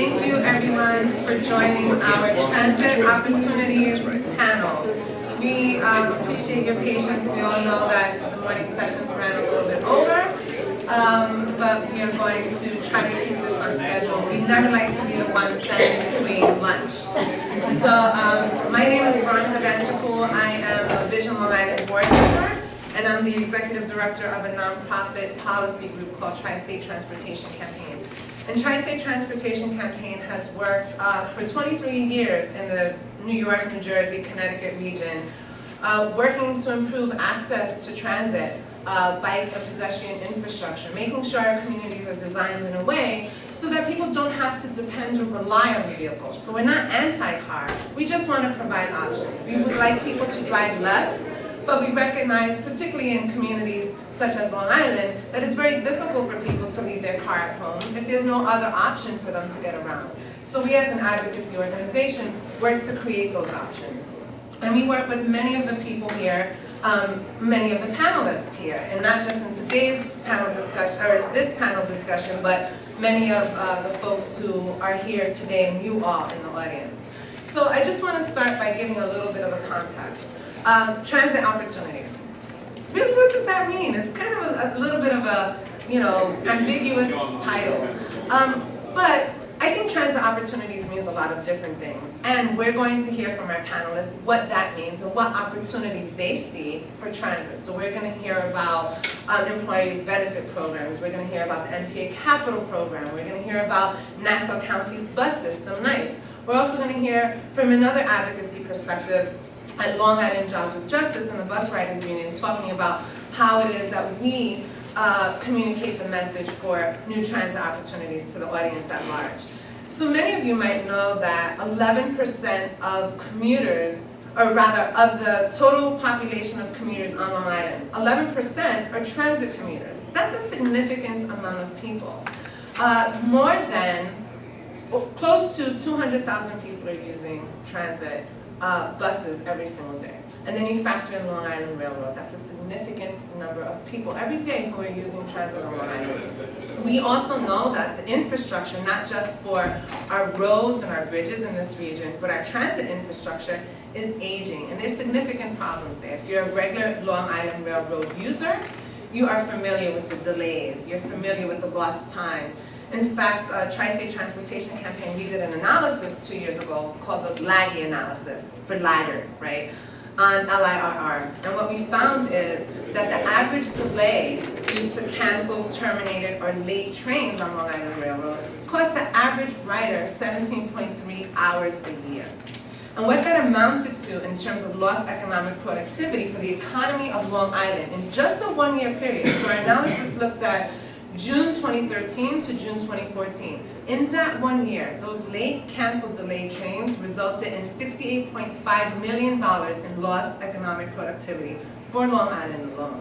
Thank you everyone for joining our Transit Opportunities panel. We appreciate your patience. We all know that the morning sessions ran a little bit over, but we are going to try to keep this on schedule. We never like to be the ones standing between lunch. So my name is Veronica Vanterpool. I am a Vision Long Island board member, and I'm the executive director of a nonprofit policy group called Tri-State Transportation Campaign. And Tri-State Transportation Campaign has worked for 23 years in the New York, New Jersey, Connecticut region, working to improve access to transit, bike and pedestrian infrastructure, making sure our communities are designed in a way so that people don't have to depend or rely on vehicles. So we're not anti-car, we just want to provide options. We would like people to drive less, but we recognize, particularly in communities such as Long Island, that it's very difficult for people to leave their car at home if there's no other option for them to get around. So we as an advocacy organization work to create those options. And we work with many of the people here, many of the panelists here, and not just in today's panel discussion, or this panel discussion, but many of the folks who are here today and you all in the audience. So I just want to start by giving a little bit of a context. Transit opportunities. Really, what does that mean? It's kind of a little bit of a, ambiguous title. But I think transit opportunities means a lot of different things. And we're going to hear from our panelists what that means and what opportunities they see for transit. So we're going to hear about employee benefit programs. We're going to hear about the MTA Capital Program. We're going to hear about Nassau County's bus system, NICE. We're also going to hear from another advocacy perspective at Long Island Jobs with Justice and the Bus Riders Union, talking about how it is that we communicate the message for new transit opportunities to the audience at large. So many of you might know that 11% of commuters, or rather of the total population of commuters on Long Island, 11% are transit commuters. That's a significant amount of people. More than, close to 200,000 people are using transit buses every single day. And then you factor in Long Island Railroad. That's a significant number of people every day who are using transit on Long Island. We also know that the infrastructure, not just for our roads and our bridges in this region, but our transit infrastructure is aging. And there's significant problems there. If you're a regular Long Island Railroad user, you are familiar with the delays. You're familiar with the lost time. In fact, Tri-State Transportation Campaign, we did an analysis 2 years ago called the LAGI analysis, for ladder, right, on LIRR. And what we found is that the average delay due to canceled, terminated, or late trains on Long Island Railroad cost the average rider 17.3 hours a year. And what that amounted to in terms of lost economic productivity for the economy of Long Island in just a 1-year period. So our analysis looked at June 2013 to June 2014. In that 1 year, those late, canceled, delayed trains resulted in $68.5 million in lost economic productivity for Long Island alone.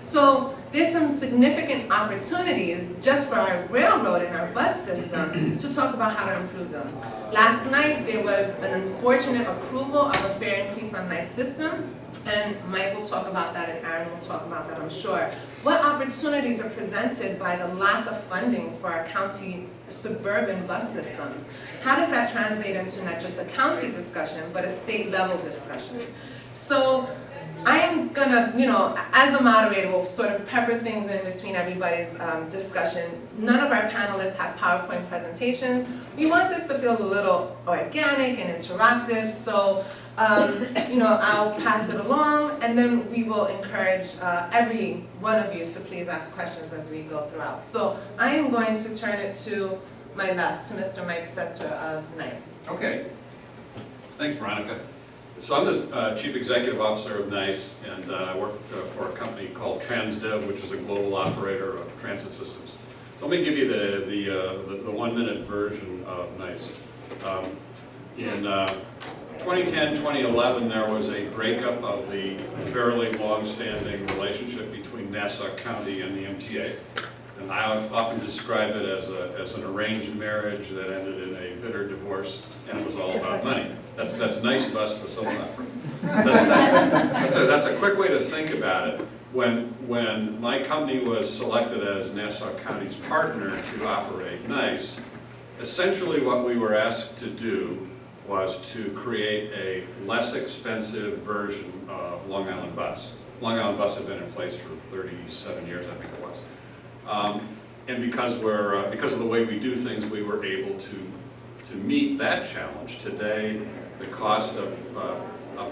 So there's some significant opportunities just for our railroad and our bus system to talk about how to improve them. Last night, there was an unfortunate approval of a fare increase on NICE system, and Mike will talk about that and Aaron will talk about that, I'm sure. What opportunities are presented by the lack of funding for our county suburban bus systems? How does that translate into not just a county discussion, but a state level discussion? So I am gonna, as the moderator, will sort of pepper things in between everybody's discussion. None of our panelists have PowerPoint presentations. We want this to feel a little organic and interactive, so I'll pass it along, and then we will encourage every one of you to please ask questions as we go throughout. So I am going to turn it to my left, to Mr. Mike Setzer of NICE. Okay. Thanks, Veronica. So I'm the Chief Executive Officer of NICE, and I work for a company called Transdev, which is a global operator of transit systems. So let me give you the 1-minute version of NICE. In 2010, 2011, there was a breakup of the fairly long-standing relationship between Nassau County and the MTA. And I often describe it as an arranged marriage that ended in a bitter divorce, and it was all about money. That's nice of us to sum it up. That's a quick way to think about it. When my company was selected as Nassau County's partner to operate NICE, essentially what we were asked to do was to create a less expensive version of Long Island Bus. Long Island Bus had been in place for 37 years, I think it was. And because of the way we do things, we were able to meet that challenge. Today, the cost of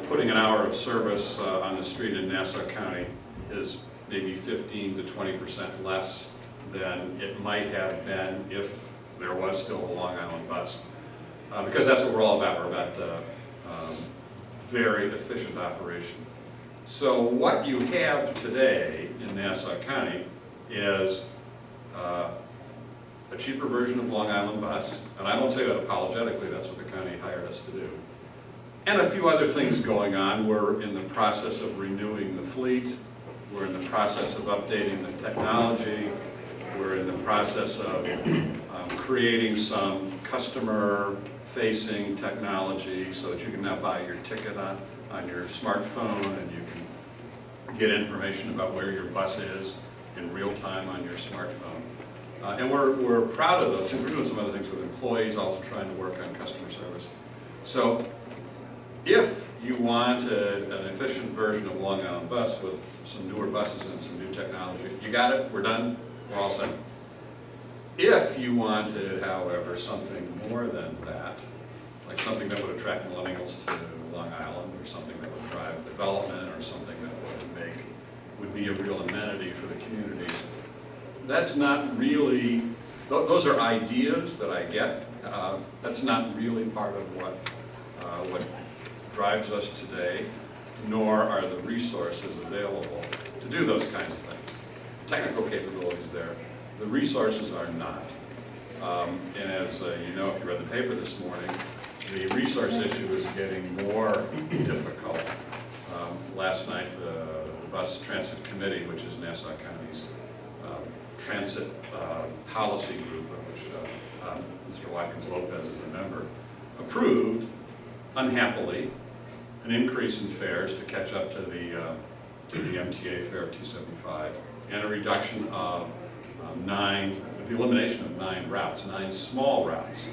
putting an hour of service on the street in Nassau County is maybe 15 to 20% less than it might have been if there was still a Long Island Bus. Because that's what we're all about. We're about very efficient operation. So what you have today in Nassau County is a cheaper version of Long Island Bus, and I don't say that apologetically, that's what the county hired us to do. And a few other things going on. We're in the process of renewing the fleet. We're in the process of updating the technology. We're in the process of creating some customer-facing technology so that you can now buy your ticket on your smartphone, and you can get information about where your bus is in real time on your smartphone. And we're proud of those things. We're doing some other things with employees, also trying to work on customer service. So if you want an efficient version of Long Island Bus with some newer buses and some new technology, you got it, we're done, we're all set. If you wanted, however, something more than that, like something that would attract millennials to Long Island, or something that would drive development, or something that would be a real amenity for the communities, that's not really, those are ideas that I get. That's not really part of what drives us today, nor are the resources available to do those kinds of things. Technical capabilities there, the resources are not. And as you know, if you read the paper this morning, the resource issue is getting more difficult. Last night, the Bus Transit Committee, which is Nassau County's transit policy group, of which Mr. Watkins Lopez is a member, approved, unhappily, an increase in fares to catch up to the MTA fare of $275, and a reduction of the elimination of 9 routes, 9 small routes.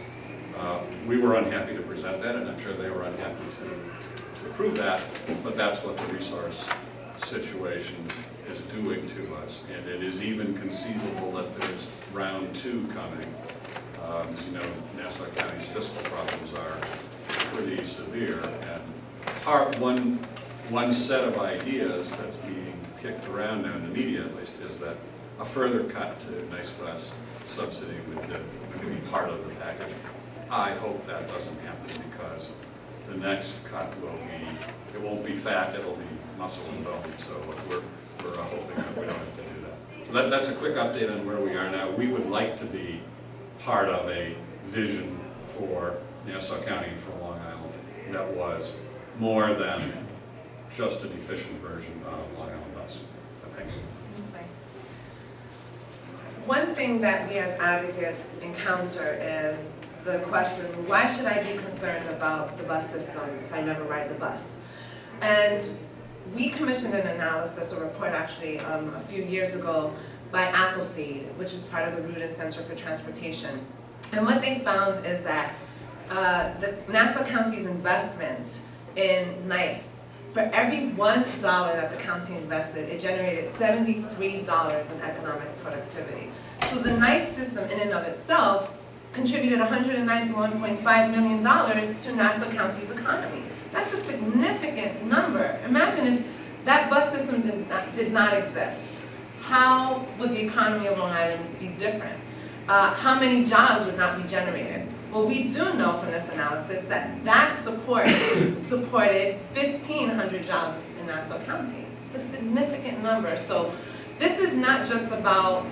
We were unhappy to present that, and I'm sure they were unhappy to approve that, but that's what the resource situation is doing to us. And it is even conceivable that there's round 2 coming. As you know, Nassau County's fiscal problems are pretty severe, and one set of ideas that's being kicked around now in the media, at least, is that a further cut to Nice Bus subsidy would be part of the package. I hope that doesn't happen, because the next cut will be, it won't be fat, it'll be muscle and bone. So we're hoping that we don't have to do that. So that's a quick update on where we are now. We would like to be part of a vision for Nassau County and for Long Island that was more than just an efficient version of Long Island Bus. So thanks. One thing that we as advocates encounter is the question, why should I be concerned about the bus system if I never ride the bus? And we commissioned an analysis, a report actually, a few years ago by Appleseed, which is part of the Rudin Center for Transportation. And what they found is that the Nassau County's investment in NICE, for every $1 that the county invested, it generated $73 in economic productivity. So the NICE system in and of itself contributed $191.5 million to Nassau County's economy. That's a significant number. Imagine if that bus system did not exist. How would the economy of Long Island be different? How many jobs would not be generated? Well, we do know from this analysis that that support supported 1,500 jobs in Nassau County. It's a significant number. So this is not just about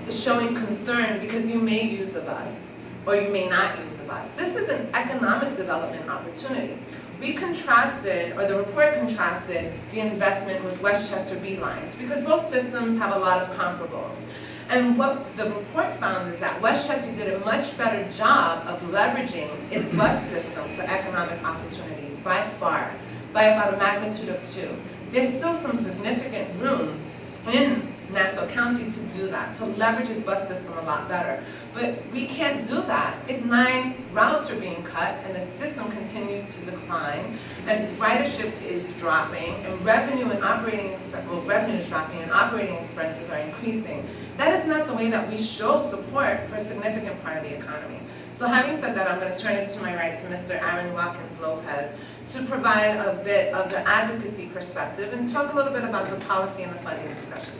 showing concern because you may use the bus or you may not use the bus. This is an economic development opportunity. We contrasted, or the report contrasted, the investment with Westchester B lines because both systems have a lot of comparables. And what the report found is that Westchester did a much better job of leveraging its bus system for economic opportunity by far, by about a magnitude of 2. There's still some significant room in Nassau County to do that, to leverage its bus system a lot better. But we can't do that if 9 routes are being cut and the system continues to decline, and ridership is dropping, and revenue and operating revenue is dropping and operating expenses are increasing. That is not the way that we show support for a significant part of the economy. So having said that, I'm going to turn it to my right to Mr. Aaron Watkins Lopez to provide a bit of the advocacy perspective and talk a little bit about the policy and the funding discussion.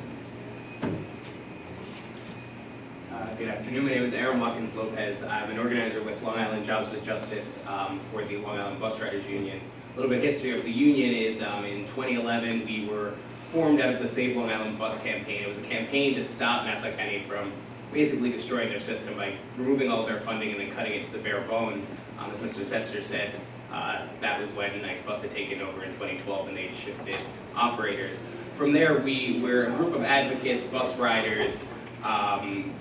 Good afternoon. My name is Aaron Watkins Lopez. I'm an organizer with Long Island Jobs with Justice for the Long Island Bus Riders Union. A little bit of history of the union is in 2011 we were formed out of the Save Long Island Bus campaign. It was a campaign to stop Nassau County from basically destroying their system by removing all of their funding and then cutting it to the bare bones. As Mr. Setzer said, that was when Nice Bus had taken over in 2012 and they shifted operators. From there, we're a group of advocates, bus riders,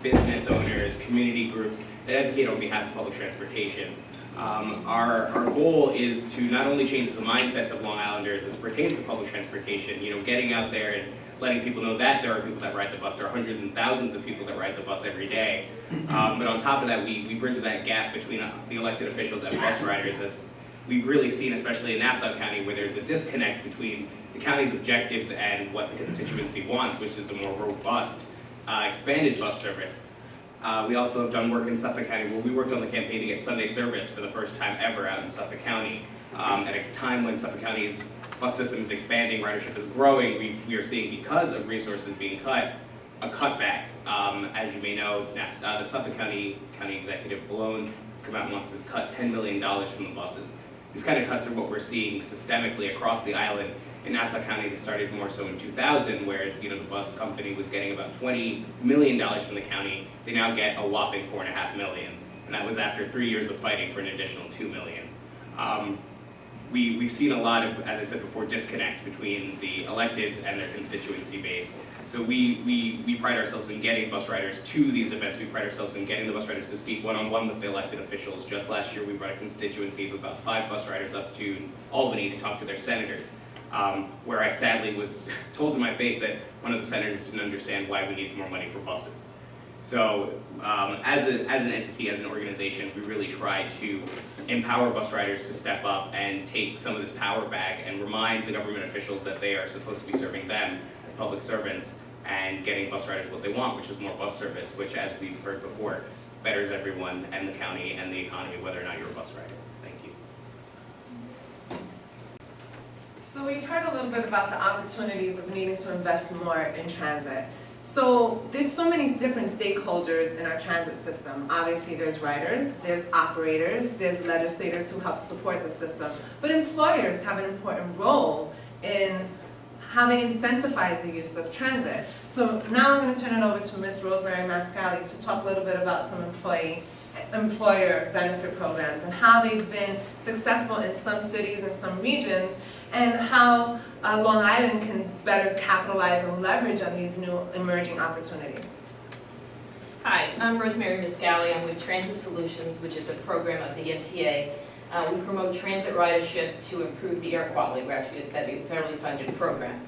business owners, community groups that advocate on behalf of public transportation. Our goal is to not only change the mindsets of Long Islanders as it pertains to public transportation, getting out there and letting people know that there are people that ride the bus. There are hundreds and thousands of people that ride the bus every day. But on top of that, we bridge that gap between the elected officials and bus riders, as we've really seen, especially in Nassau County, where there's a disconnect between the county's objectives and what the constituency wants, which is a more robust, expanded bus service. We also have done work in Suffolk County where we worked on the campaign to get Sunday service for the first time ever out in Suffolk County. At a time when Suffolk County's bus system is expanding, ridership is growing, we are seeing, because of resources being cut, a cutback. As you may know, the Suffolk County Executive alone has come out and wants to cut $10 million from the buses. These kind of cuts are what we're seeing systemically across the island. In Nassau County, they started more so in 2000, where the bus company was getting about $20 million from the county. They now get a whopping $4.5 million, and that was after 3 years of fighting for an additional $2 million. We've seen a lot of, as I said before, disconnect between the electeds and their constituency base. So we pride ourselves in getting bus riders to these events. We pride ourselves in getting the bus riders to speak one-on-one with the elected officials. Just last year, we brought a constituency of about 5 bus riders up to Albany to talk to their senators. Where I sadly was told to my face that one of the senators didn't understand why we needed more money for buses. So as an entity, as an organization, we really try to empower bus riders to step up and take some of this power back and remind the government officials that they are supposed to be serving them as public servants and getting bus riders what they want, which is more bus service, which, as we've heard before, betters everyone and the county and the economy, whether or not you're a bus rider. Thank you. So we've heard a little bit about the opportunities of needing to invest more in transit. So there's so many different stakeholders in our transit system. Obviously there's riders, there's operators, there's legislators who help support the system, but employers have an important role in how they incentivize the use of transit. So now I'm going to turn it over to Ms. Rosemary Mascali to talk a little bit about some employer benefit programs and how they've been successful in some cities and some regions, and how Long Island can better capitalize and leverage on these new emerging opportunities. Hi, I'm Rosemary Mascali. I'm with Transit Solutions, which is a program of the MTA. We promote transit ridership to improve the air quality. We're actually a federally funded program.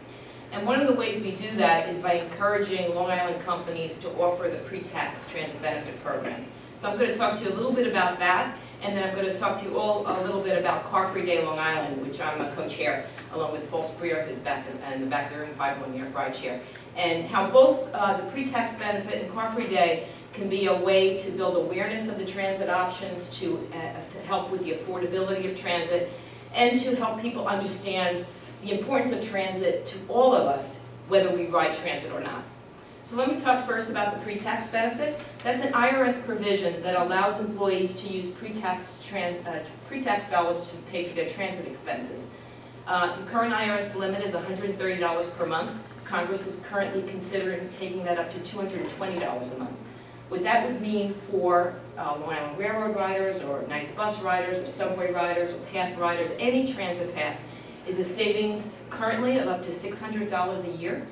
And one of the ways we do that is by encouraging Long Island companies to offer the pre-tax transit benefit program. So I'm going to talk to you a little bit about that, and then I'm going to talk to you all a little bit about Car Free Day Long Island, which I'm a co-chair, along with Paul Spreer, who's back in the back there in 5-1-year ride chair, and how both the pre-tax benefit and Car Free Day can be a way to build awareness of the transit options, to help with the affordability of transit, and to help people understand the importance of transit to all of us, whether we ride transit or not. So let me talk first about the pre-tax benefit. That's an IRS provision that allows employees to use pre-tax dollars to pay for their transit expenses. The current IRS limit is $130 per month. Congress is currently considering taking that up to $220 a month. What that would mean for Long Island Railroad riders, or Nice Bus riders, or subway riders, or PATH riders, any transit pass, is a savings currently of up to $600 a year,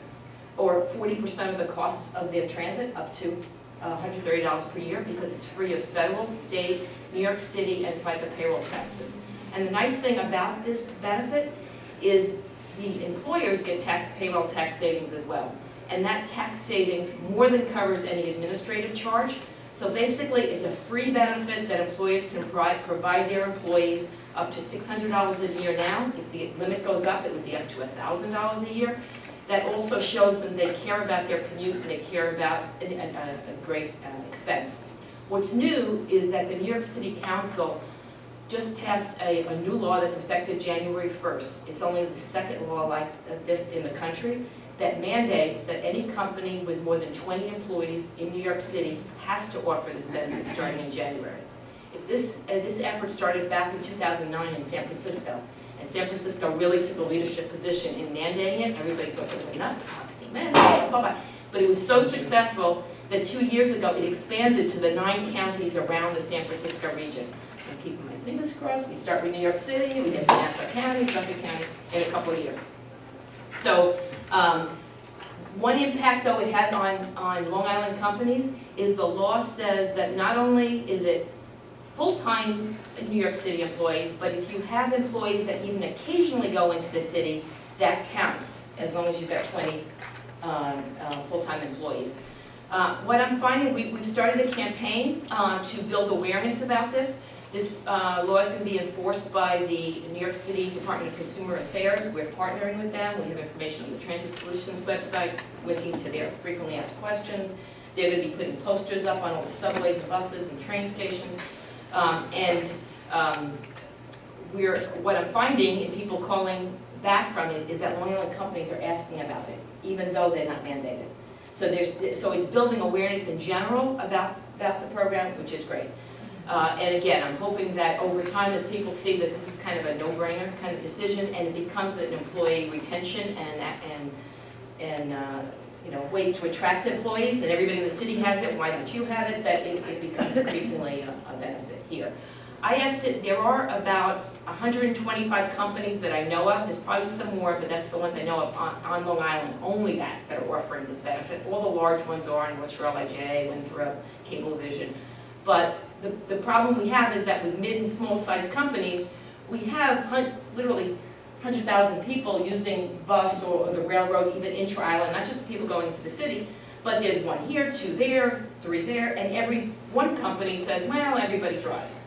or 40% of the cost of their transit, up to $130 per year, because it's free of federal, state, New York City, and FICA payroll taxes. And the nice thing about this benefit is the employers get payroll tax savings as well. and that tax savings more than covers any administrative charge. So basically, it's a free benefit that employers can provide their employees up to $600 a year now. If the limit goes up, it would be up to $1,000 a year. That also shows them they care about their commute and they care about a great expense. What's new is that the New York City Council just passed a new law that's effective January 1st. It's only the second law like this in the country that mandates that any company with more than 20 employees in New York City has to offer this benefit starting in January. If this effort started back in 2009 in San Francisco, and San Francisco really took a leadership position in mandating it. Everybody thought they were nuts, blah, blah, blah. But it was so successful that 2 years ago it expanded to the 9 counties around the San Francisco region. So I'm keeping my fingers crossed. We start with New York City, we get to Nassau County, Suffolk County in a couple of years. So one impact though it has on Long Island companies is the law says that not only is it full-time New York City employees, but if you have employees that even occasionally go into the city, that counts, as long as you've got 20 full-time employees. What I'm finding, we've started a campaign to build awareness about this. This law is going to be enforced by the New York City Department of Consumer Affairs. We're partnering with them. We have information on the Transit Solutions website, linking to their frequently asked questions. They're going to be putting posters up on all the subways and buses and train stations. What I'm finding in people calling back from it is that Long Island companies are asking about it, even though they're not mandated. So it's building awareness in general about the program, which is great. And again, I'm hoping that over time, as people see that this is kind of a no-brainer kind of decision, and it becomes an employee retention and ways to attract employees, and everybody in the city has it, why don't you have it, that it becomes increasingly a benefit here. I estimate there are about 125 companies that I know of. There's probably some more, but that's the ones I know of on Long Island, only that are offering this benefit. All the large ones are in West Shore, IJ, Winthrop, Cablevision. But the problem we have is that with mid and small sized companies, we have literally 100,000 people using bus or the railroad, even intra-island, not just the people going into the city, but there's 1 here, 2 there, 3 there, and every one company says, well, everybody drives.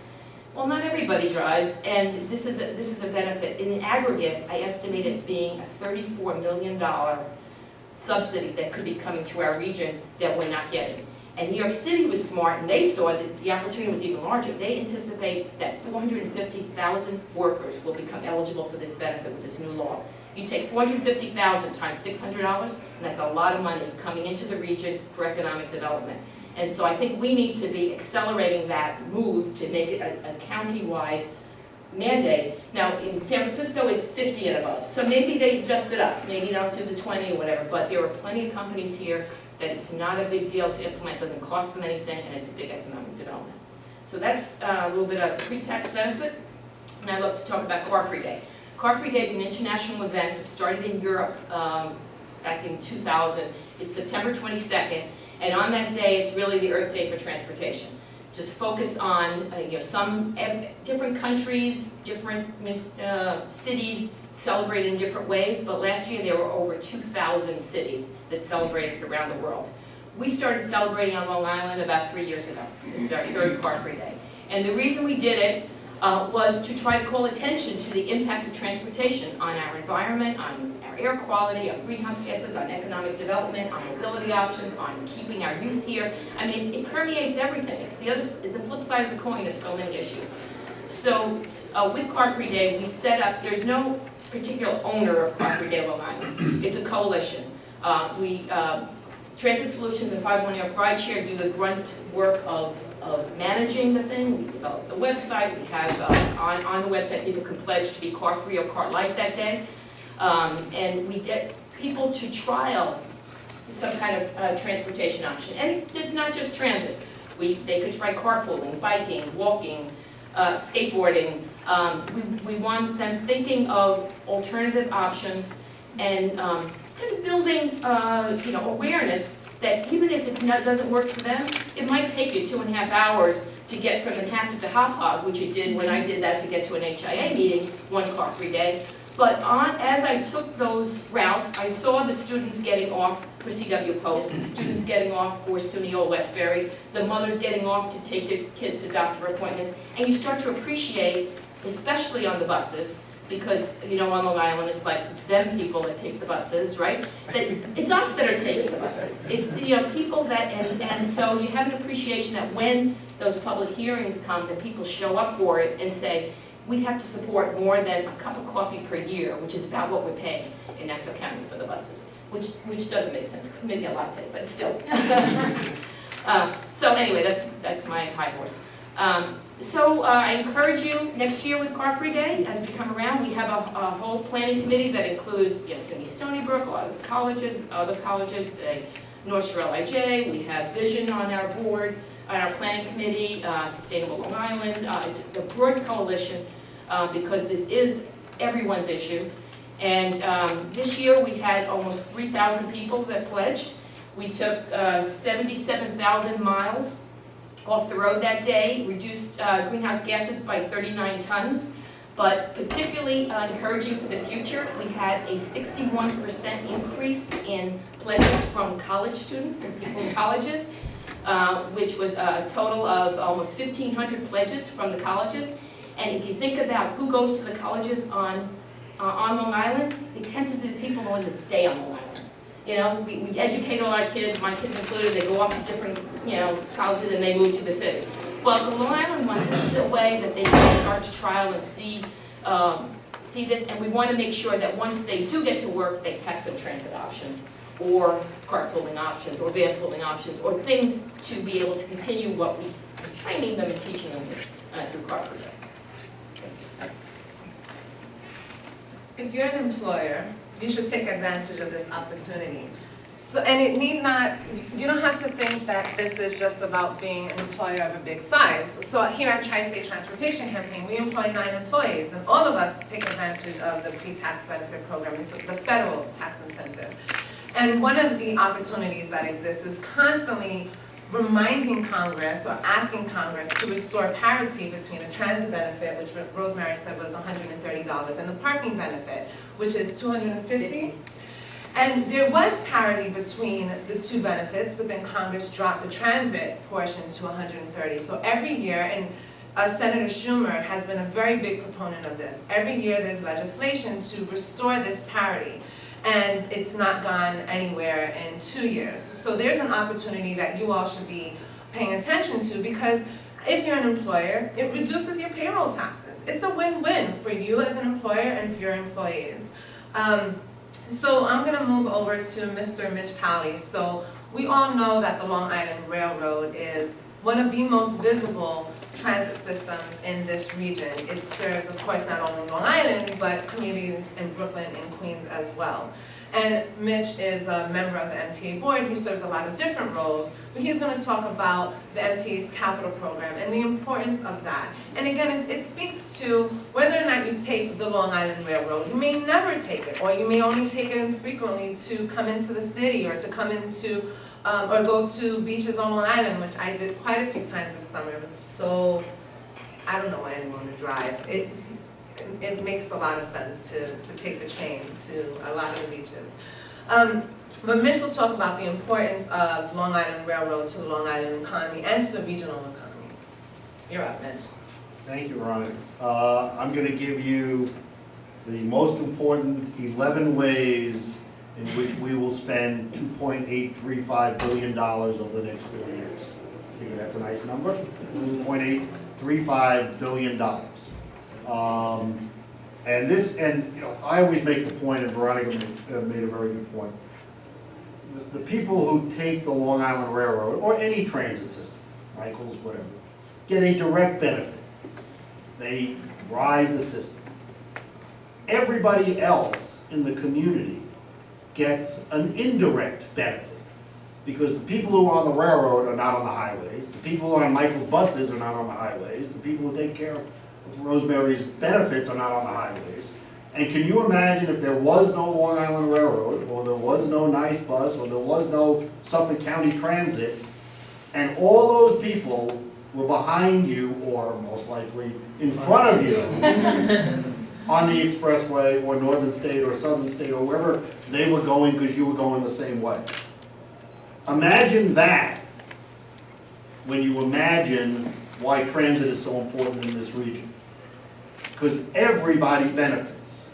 Well, not everybody drives, and this is a benefit. In aggregate, I estimate it being a $34 million subsidy that could be coming to our region that we're not getting. And New York City was smart, and they saw that the opportunity was even larger. They anticipate that 450,000 workers will become eligible for this benefit with this new law. You take 450,000 times $600, and that's a lot of money coming into the region for economic development. And so I think we need to be accelerating that move to make it a county-wide mandate. Now, in San Francisco, it's 50 and above. So maybe they adjust it up. Maybe don't do the 20 or whatever. But there are plenty of companies here that it's not a big deal to implement, doesn't cost them anything, and it's a big economic development. So that's a little bit of pre-tax benefit. Now I'd love to talk about Car Free Day. Car Free Day is an international event. It started in Europe back in 2000. It's September 22nd. And on that day, it's really the Earth Day for transportation. Just focus on some different countries, different cities celebrate in different ways, but last year there were over 2,000 cities that celebrated around the world. We started celebrating on Long Island about 3 years ago. This is our 3rd Car Free Day. And the reason we did it was to try to call attention to the impact of transportation on our environment, on our air quality, on greenhouse gases, on economic development, on mobility options, on keeping our youth here. I mean, it permeates everything. It's the flip side of the coin of so many issues. So with Car Free Day, we set up, there's no particular owner of Car Free Day Long Island. It's a coalition. Transit Solutions and 501 New York Rideshare do the grunt work of managing the thing. We develop the website. We have on the website people can pledge to be car free or car light that day. And we get people to trial some kind of transportation option. And it's not just transit. They could try carpooling, biking, walking, skateboarding. We want them thinking of alternative options and kind of building awareness that even if it doesn't work for them, it might take you 2.5 hours to get from Manhasset to Hop Hog, which it did when I did that to get to an HIA meeting, 1 car free day. But as I took those routes, I saw the students getting off for CW Post, the students getting off for SUNY Old Westbury, the mothers getting off to take their kids to doctor appointments, and you start to appreciate, especially on the buses, because, you know, on Long Island, it's like, it's them people that take the buses, right? That it's us that are taking the buses. It's, you know, people that, and so you have an appreciation that when those public hearings come, that people show up for it and say, we have to support more than a cup of coffee per year, which is about what we're paying in Nassau County for the buses, which doesn't make sense, maybe a latte, but still. So anyway, that's my high horse. So I encourage you next year with Car Free Day, as we come around, we have a whole planning committee that includes, SUNY Stony Brook, a lot of the colleges, other colleges, North Shore LIJ, we have Vision on our board, on our planning committee, Sustainable Long Island. It's a broad coalition because this is everyone's issue. And this year we had almost 3,000 people that pledged. We took 77,000 miles off the road that day, reduced greenhouse gases by 39 tons, but particularly encouraging for the future, we had a 61% increase in pledges from college students and people in colleges, which was a total of almost 1,500 pledges from the colleges. And if you think about who goes to the colleges on Long Island, they tend to be the people that stay on Long Island. You know, we educate all our kids, my kids included, they go off to different, colleges and they move to the city. Well, the Long Island ones, this is a way that they can start to trial and see this, and we want to make sure that once they do get to work, they have some transit options, or carpooling options, or van pooling options, or things to be able to continue what we're training them and teaching them through Car Free Day. If you're an employer, you should take advantage of this opportunity. So, and it need not, you don't have to think that this is just about being an employer of a big size. So here at Tri-State Transportation Campaign, we employ 9 employees, and all of us take advantage of the pre-tax benefit program, it's the federal tax incentive. And one of the opportunities that exists is constantly reminding Congress or asking Congress to restore parity between the transit benefit, which Rosemary said was $130, and the parking benefit, which is $250. And there was parity between the two benefits, but then Congress dropped the transit portion to $130. So every year, and Senator Schumer has been a very big proponent of this. Every year there's legislation to restore this parity, and it's not gone anywhere in 2 years. So there's an opportunity that you all should be paying attention to, because if you're an employer, it reduces your payroll taxes. It's a win-win for you as an employer and for your employees. So I'm going to move over to Mr. Mitch Pally. So we all know that the Long Island Railroad is one of the most visible transit systems in this region. It serves, of course, not only Long Island, but communities in Brooklyn and Queens as well. And Mitch is a member of the MTA board. He serves a lot of different roles, but he's going to talk about the MTA's capital program and the importance of that. And again, it speaks to whether or not you take the Long Island Railroad. You may never take it, or you may only take it infrequently to come into the city, or to come into, or go to beaches on Long Island, which I did quite a few times this summer. It was so, I don't know why anyone would drive. It makes a lot of sense to take the train to a lot of the beaches. But Mitch will talk about the importance of Long Island Railroad to the Long Island economy and to the regional economy. You're up, Mitch. Thank you, Veronica. I'm going to give you the most important 11 ways in which we will spend $2.835 billion over the next 4 years. I think that's a nice number, $2.835 billion. And I always make the point, and Veronica made a very good point. The people who take the Long Island Railroad, or any transit system, Michael's, whatever, get a direct benefit. They ride the system. Everybody else in the community gets an indirect benefit, because the people who are on the railroad are not on the highways, the people who are on Michael's buses are not on the highways, the people who take care of Rosemary's benefits are not on the highways. And can you imagine if there was no Long Island Railroad, or there was no Nice Bus, or there was no Suffolk County Transit, and all those people were behind you, or most likely in front of you, on the expressway or Northern State or Southern State or wherever they were going because you were going the same way. Imagine that when you imagine why transit is so important in this region. Because everybody benefits.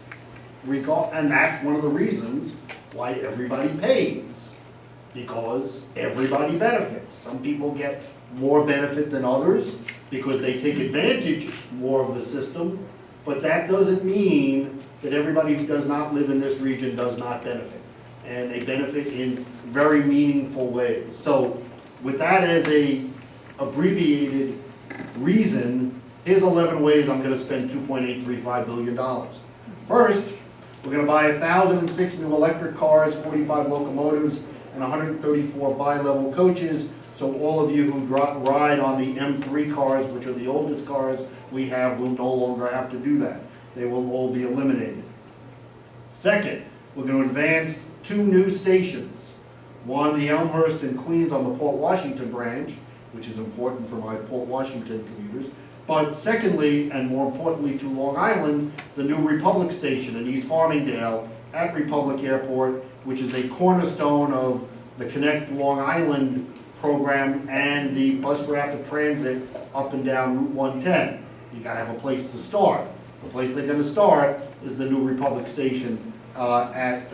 And that's one of the reasons why everybody pays. Because everybody benefits. Some people get more benefit than others because they take advantage more of the system, but that doesn't mean that everybody who does not live in this region does not benefit. And they benefit in very meaningful ways. So with that as a abbreviated reason, here's 11 ways I'm gonna spend $2.835 billion. First, we're gonna buy 1,006 new electric cars, 45 locomotives, and 134 bi-level coaches, so all of you who ride on the M3 cars, which are the oldest cars we have, will no longer have to do that. They will all be eliminated. Second, we're going to advance 2 new stations. One, the Elmhurst in Queens on the Port Washington branch, which is important for my Port Washington commuters. But secondly, and more importantly to Long Island, the new Republic station in East Farmingdale at Republic Airport, which is a cornerstone of the Connect Long Island program and the bus rapid transit up and down Route 110. You gotta have a place to start. The place they're gonna start is the new Republic station at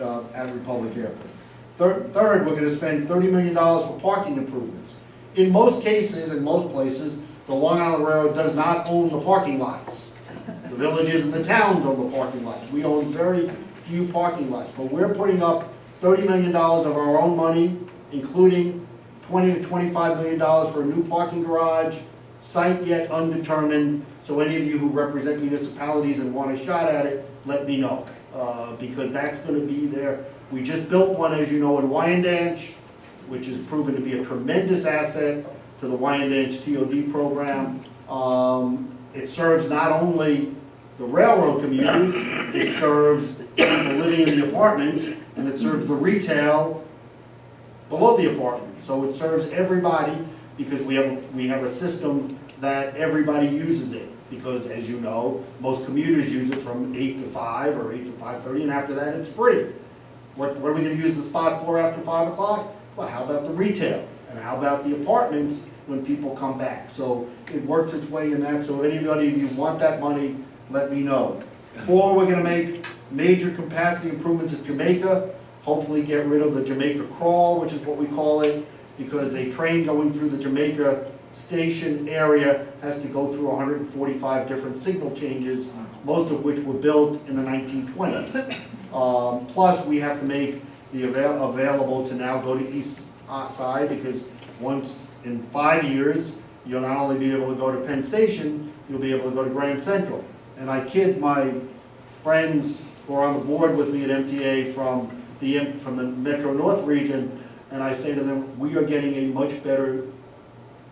Republic Airport. Third, we're gonna spend $30 million for parking improvements. In most cases, in most places, the Long Island Railroad does not own the parking lots. The villages and the towns own the parking lots. We own very few parking lots, but we're putting up $30 million of our own money, including $20 to $25 million for a new parking garage, site yet undetermined. So any of you who represent municipalities and want a shot at it, let me know, because that's going to be there. We just built one, as you know, in Wyandanch, which has proven to be a tremendous asset to the Wyandanch TOD program. It serves not only the railroad community, it serves people living in the apartments, and it serves the retail below the apartment. So it serves everybody because we have a system that everybody uses it. Because as you know, most commuters use it from 8 to 5 or 8 to 5:30, and after that it's free. What are we going to use the spot for after 5 o'clock? Well, how about the retail? And how about the apartments when people come back? So it works its way in that. So anybody, if you want that money, let me know. 4, we're going to make major capacity improvements at Jamaica. Hopefully get rid of the Jamaica crawl, which is what we call it, because a train going through the Jamaica station area has to go through 145 different signal changes, most of which were built in the 1920s. Plus, we have to make the available to now go to East Side, because once in 5 years, you'll not only be able to go to Penn Station, you'll be able to go to Grand Central. And I kid my friends who are on the board with me at MTA from the Metro North region, and I say to them, we are getting a much better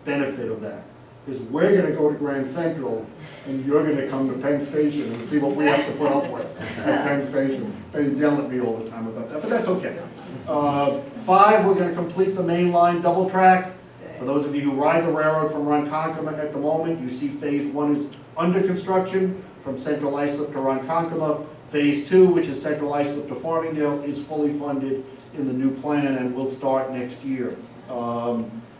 benefit of that. Because we're going to go to Grand Central, and you're going to come to Penn Station and see what we have to put up with at Penn Station. They yell at me all the time about that, but that's okay. 5, we're going to complete the main line double track. For those of you who ride the railroad from Ronkonkoma at the moment, you see phase 1 is under construction from Central Islip to Ronkonkoma. Phase 2, which is Central Islip to Farmingdale, is fully funded in the new plan and will start next year.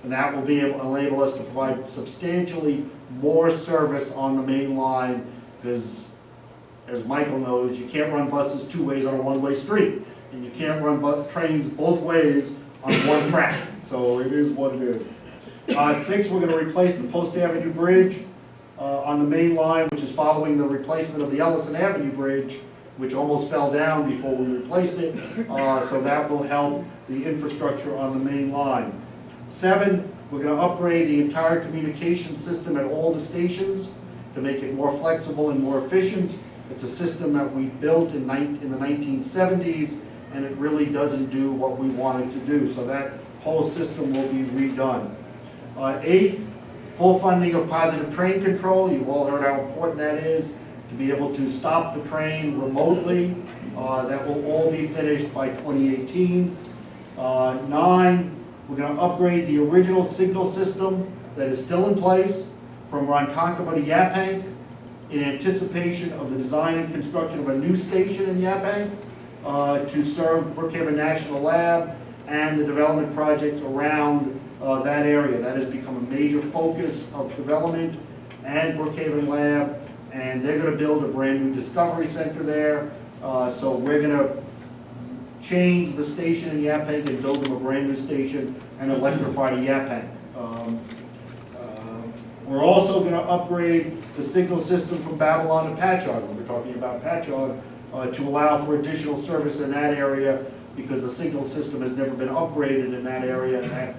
And that will be able to enable us to provide substantially more service on the main line, because as Michael knows, you can't run buses 2 ways on a one-way street, and you can't run trains both ways on one track. So it is what it is. 6, we're going to replace the Post Avenue Bridge on the main line, which is following the replacement of the Ellison Avenue Bridge, which almost fell down before we replaced it. So that will help the infrastructure on the main line. 7, we're going to upgrade the entire communication system at all the stations to make it more flexible and more efficient. It's a system that we built in the 1970s, and it really doesn't do what we want it to do. So that whole system will be redone. 8, full funding of positive train control. You've all heard how important that is, to be able to stop the train remotely. That will all be finished by 2018. 9, we're going to upgrade the original signal system that is still in place from Ronkonkoma to Yaphank. in anticipation of the design and construction of a new station in Yaphank to serve Brookhaven National Lab and the development projects around that area. That has become a major focus of development and Brookhaven Lab, and they're gonna build a brand new Discovery Center there. So we're gonna change the station in Yaphank and build them a brand new station and electrify the Yaphank. We're also gonna upgrade the signal system from Babylon to Patchogue. We're talking about Patchogue to allow for additional service in that area because the signal system has never been upgraded in that area, and that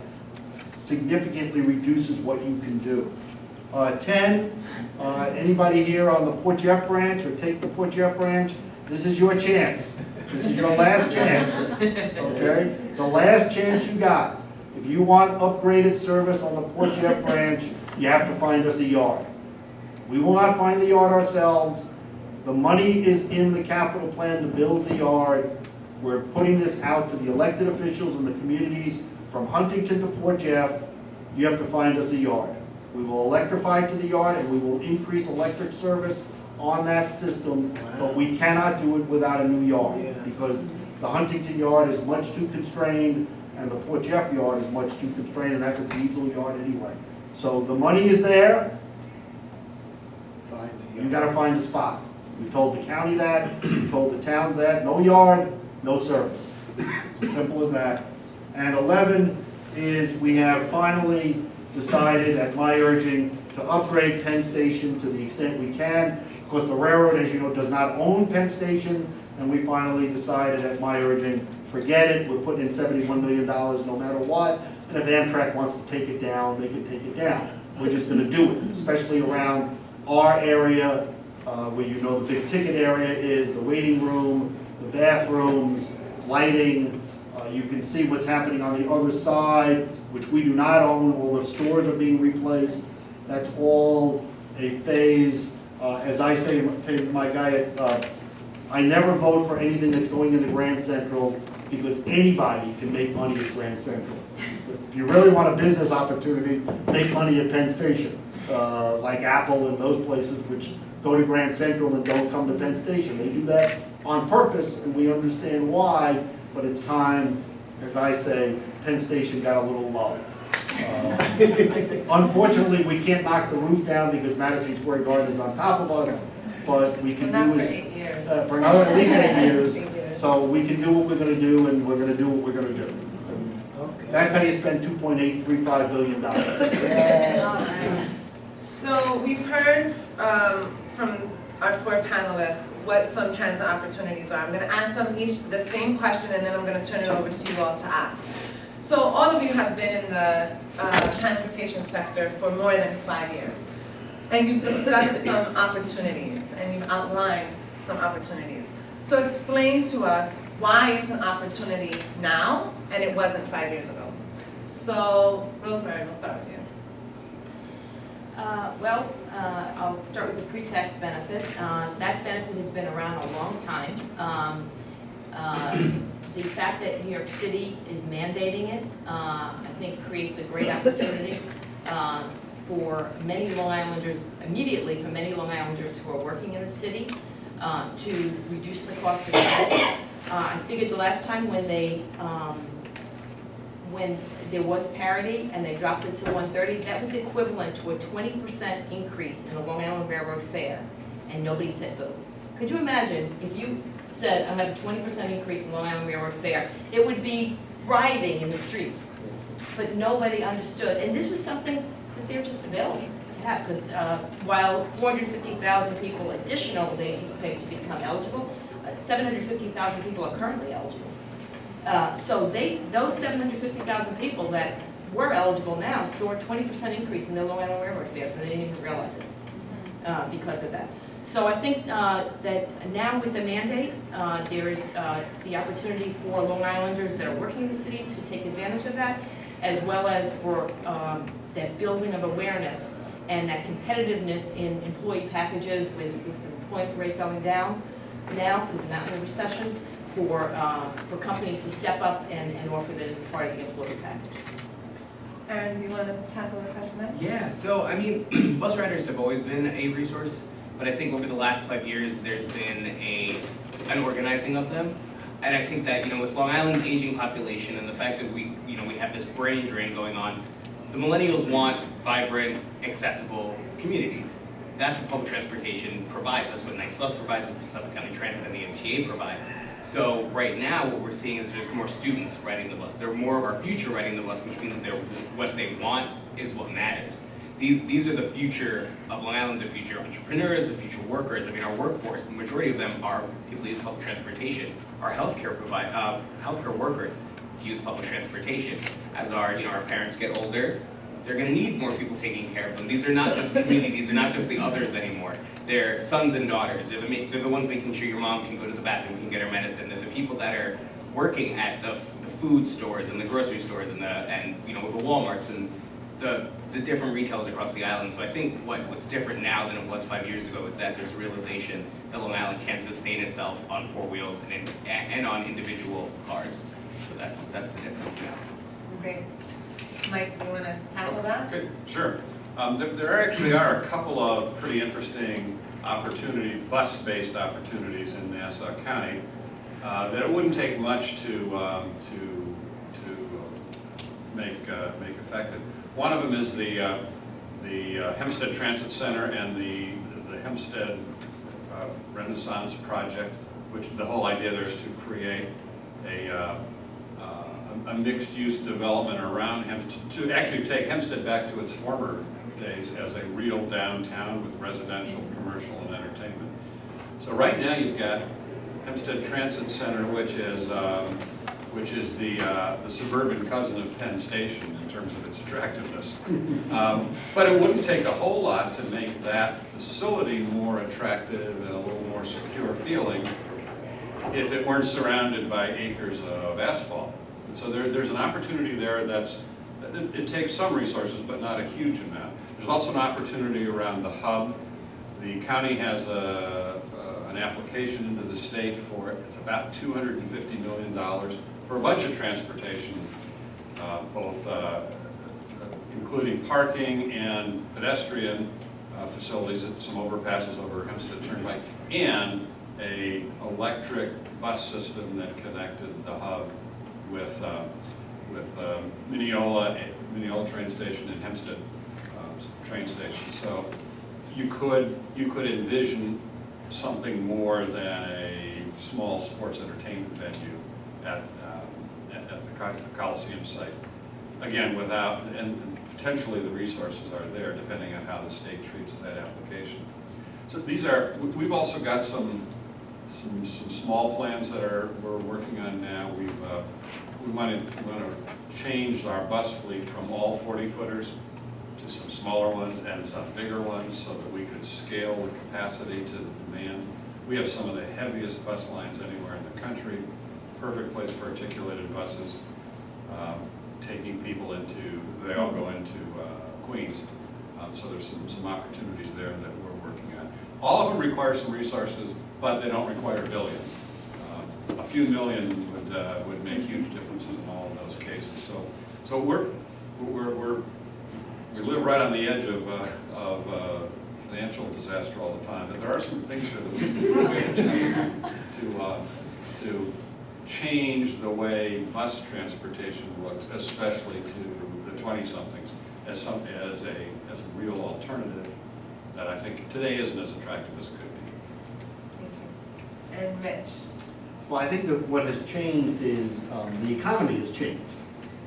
significantly reduces what you can do. 10, anybody here on the Port Jeff branch or take the Port Jeff branch, this is your chance. This is your last chance, okay? The last chance you got. If you want upgraded service on the Port Jeff branch, you have to find us a yard. We will not find the yard ourselves. The money is in the capital plan to build the yard. We're putting this out to the elected officials in the communities from Huntington to Port Jeff. You have to find us a yard. We will electrify to the yard and we will increase electric service on that system, but we cannot do it without a new yard because the Huntington yard is much too constrained and the Port Jeff yard is much too constrained, and that's a diesel yard anyway. So the money is there. You gotta find a spot. We told the county that, we told the towns that, no yard, no service. It's as simple as that. And 11 is we have finally decided, at my urging, to upgrade Penn Station to the extent we can. Of course, the railroad, as you know, does not own Penn Station, and we finally decided, at my urging, forget it, we're putting in $71 million no matter what, and if Amtrak wants to take it down, they can take it down. We're just gonna do it, especially around our area, where you know the big ticket area is, the waiting room, the bathrooms, lighting. You can see what's happening on the other side, which we do not own. All the stores are being replaced. That's all a phase. As I say to my guy, I never vote for anything that's going into Grand Central because anybody can make money at Grand Central. If you really want a business opportunity, make money at Penn Station, like Apple and those places which go to Grand Central and don't come to Penn Station. They do that on purpose, and we understand why, but it's time, as I say, Penn Station got a little low. Unfortunately, we can't knock the roof down because Madison Square Garden is on top of us, but we can Not do for is, 8 years. for another, at least 8 years, 8 years. so we can do what we're gonna do, and we're gonna do what we're gonna do. That's how you spend $2.835 billion. So we've heard from our 4 panelists what some transit opportunities are. I'm going to ask them each the same question, and then I'm going to turn it over to you all to ask. So all of you have been in the transportation sector for more than 5 years, and you've discussed some opportunities, and you've outlined some opportunities. So explain to us why it's an opportunity now, and it wasn't 5 years ago. So Rosemary, we'll start with you. I'll start with the pre-tax benefit. That benefit has been around a long time. The fact that New York City is mandating it, I think creates a great opportunity for many Long Islanders, immediately for many Long Islanders who are working in the city, to reduce the cost of gas. I figured the last time when there was parity and they dropped it to $1.30, that was equivalent to a 20% increase in the Long Island Railroad fare, and nobody said boo. Could you imagine if you said, I'm going to have a 20% increase in Long Island Railroad fare? It would be rioting in the streets, but nobody understood, and this was something that they're just available to have, because while 450,000 people additional they anticipate to become eligible, 750,000 people are currently eligible. So those 750,000 people that were eligible now saw a 20% increase in their Long Island Railroad fares, and they didn't even realize it because of that. So I think that now with the mandate, there is the opportunity for Long Islanders that are working in the city to take advantage of that, as well as for that building of awareness and that competitiveness in employee packages with the employment rate going down now, because we're not in a recession, for companies to step up and offer this as part of the employee package. Aaron, do you want to tackle the question next? Yeah, so I mean, bus riders have always been a resource but I think over the last 5 years, there's been an organizing of them. And I think that, with Long Island's aging population and the fact that we have this brain drain going on, the millennials want vibrant, accessible communities. That's what public transportation provides. That's what Nice Bus provides, that's what Suffolk County Transit and the MTA provide. So right now, what we're seeing is there's more students riding the bus. There are more of our future riding the bus, which means what they want is what matters. These are the future of Long Island, the future entrepreneurs, the future workers. I mean, our workforce, the majority of them are people who use public transportation. Our healthcare workers use public transportation. As our parents get older, they're going to need more people taking care of them. These are not just community, these are not just the others anymore. They're sons and daughters. They're the ones making sure your mom can go to the bathroom, can get her medicine. They're the people that are working at the food stores and the grocery stores and the Walmarts and the different retailers across the island. So I think what's different now than it was 5 years ago is that there's a realization that Long Island can't sustain itself on four wheels and on individual cars. So that's the difference now. Great. Mike, do you want to tackle that? Okay, sure. There actually are a couple of pretty interesting bus-based opportunities in Nassau County that it wouldn't take much to make effective. One of them is the Hempstead Transit Center and the Hempstead Renaissance Project, which the whole idea there is to create a mixed-use development around Hempstead, to actually take Hempstead back to its former days as a real downtown with residential, commercial, and entertainment. So right now you've got Hempstead Transit Center, which is the suburban cousin of Penn Station in terms of its attractiveness. But it wouldn't take a whole lot to make that facility more attractive and a little more secure feeling if it weren't surrounded by acres of asphalt. And so there's an opportunity there it takes some resources, but not a huge amount. There's also an opportunity around the hub. The county has an application into the state for it. It's about $250 million for a bunch of transportation, both including parking and pedestrian facilities at some overpasses over Hempstead Turnpike, and a electric bus system that connected the hub with Mineola train station and Hempstead train station. So you could envision something more than a small sports entertainment venue at the Coliseum site. Again, and potentially the resources are there depending on how the state treats that application. So we've also got some small plans that we're working on now. We want to change our bus fleet from all 40-footers to some smaller ones and some bigger ones so that we could scale the capacity to the demand. We have some of the heaviest bus lines anywhere in the country. Perfect place for articulated buses, taking people they all go into Queens. So there's some opportunities there that we're working on. All of them require some resources, but they don't require billions. A few million would make huge differences in all of those cases. So we live right on the edge of financial disaster all the time, but there are some things here that we can do to change the way bus transportation looks, especially to the 20-somethings, as a real alternative that I think today isn't as attractive as it could be. Thank you. And Mitch? Well, I think that what has changed is the economy has changed.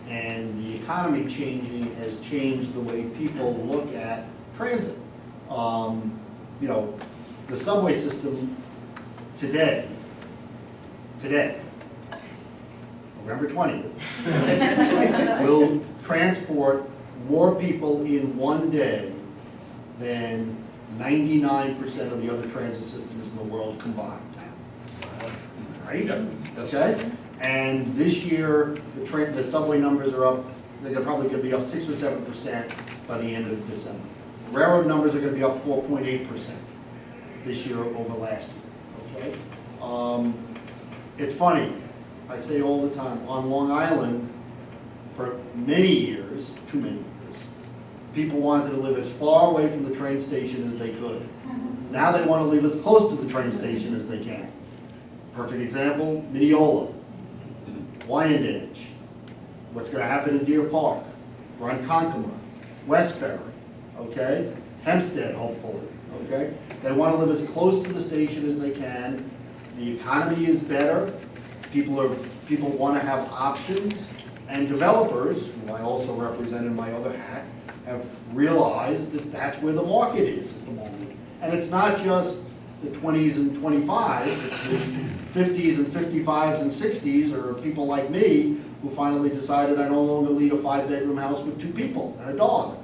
And the economy changing has changed the way people look at transit. The subway system today, November 20th, will transport more people in one day than 99% of the other transit systems in the world combined. Right? Yep. That's Okay? And this year, the subway numbers are up, they're probably going to be up 6 or 7% by the end of December. Railroad numbers are going to be up 4.8% this year over last year. Okay? It's funny, I say all the time, on Long Island, for many years, too many years, people wanted to live as far away from the train station as they could. Now they want to live as close to the train station as they can. Perfect example, Mineola, Wyandanch, what's going to happen in Deer Park, Ronkonkoma, Westbury, okay? Hempstead, hopefully, okay? They want to live as close to the station as they can. The economy is better. People want to have options. And developers, who I also represent in my other hat, have realized that that's where the market is at the moment. And it's not just the 20s and 25s, it's the 50s and 55s and 60s, or people like me who finally decided I no longer need a 5-bedroom house with 2 people and a dog.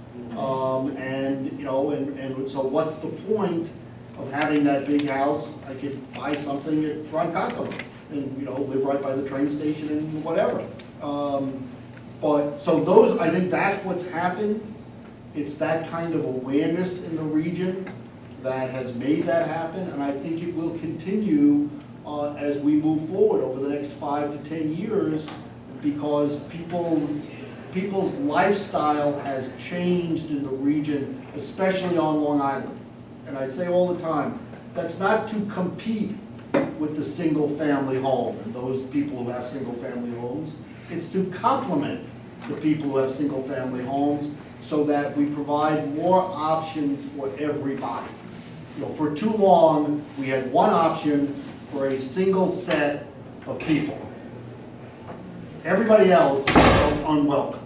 And so what's the point of having that big house? I could buy something at Ronkonkoma and, live right by the train station and whatever. I think that's what's happened. It's that kind of awareness in the region that has made that happen, and I think it will continue as we move forward over the next 5 to 10 years, because people's lifestyle has changed in the region, especially on Long Island. And I say all the time, that's not to compete with the single-family home and those people who have single-family homes. It's to complement the people who have single-family homes so that we provide more options for everybody. For too long, we had one option for a single set of people. Everybody else was unwelcome.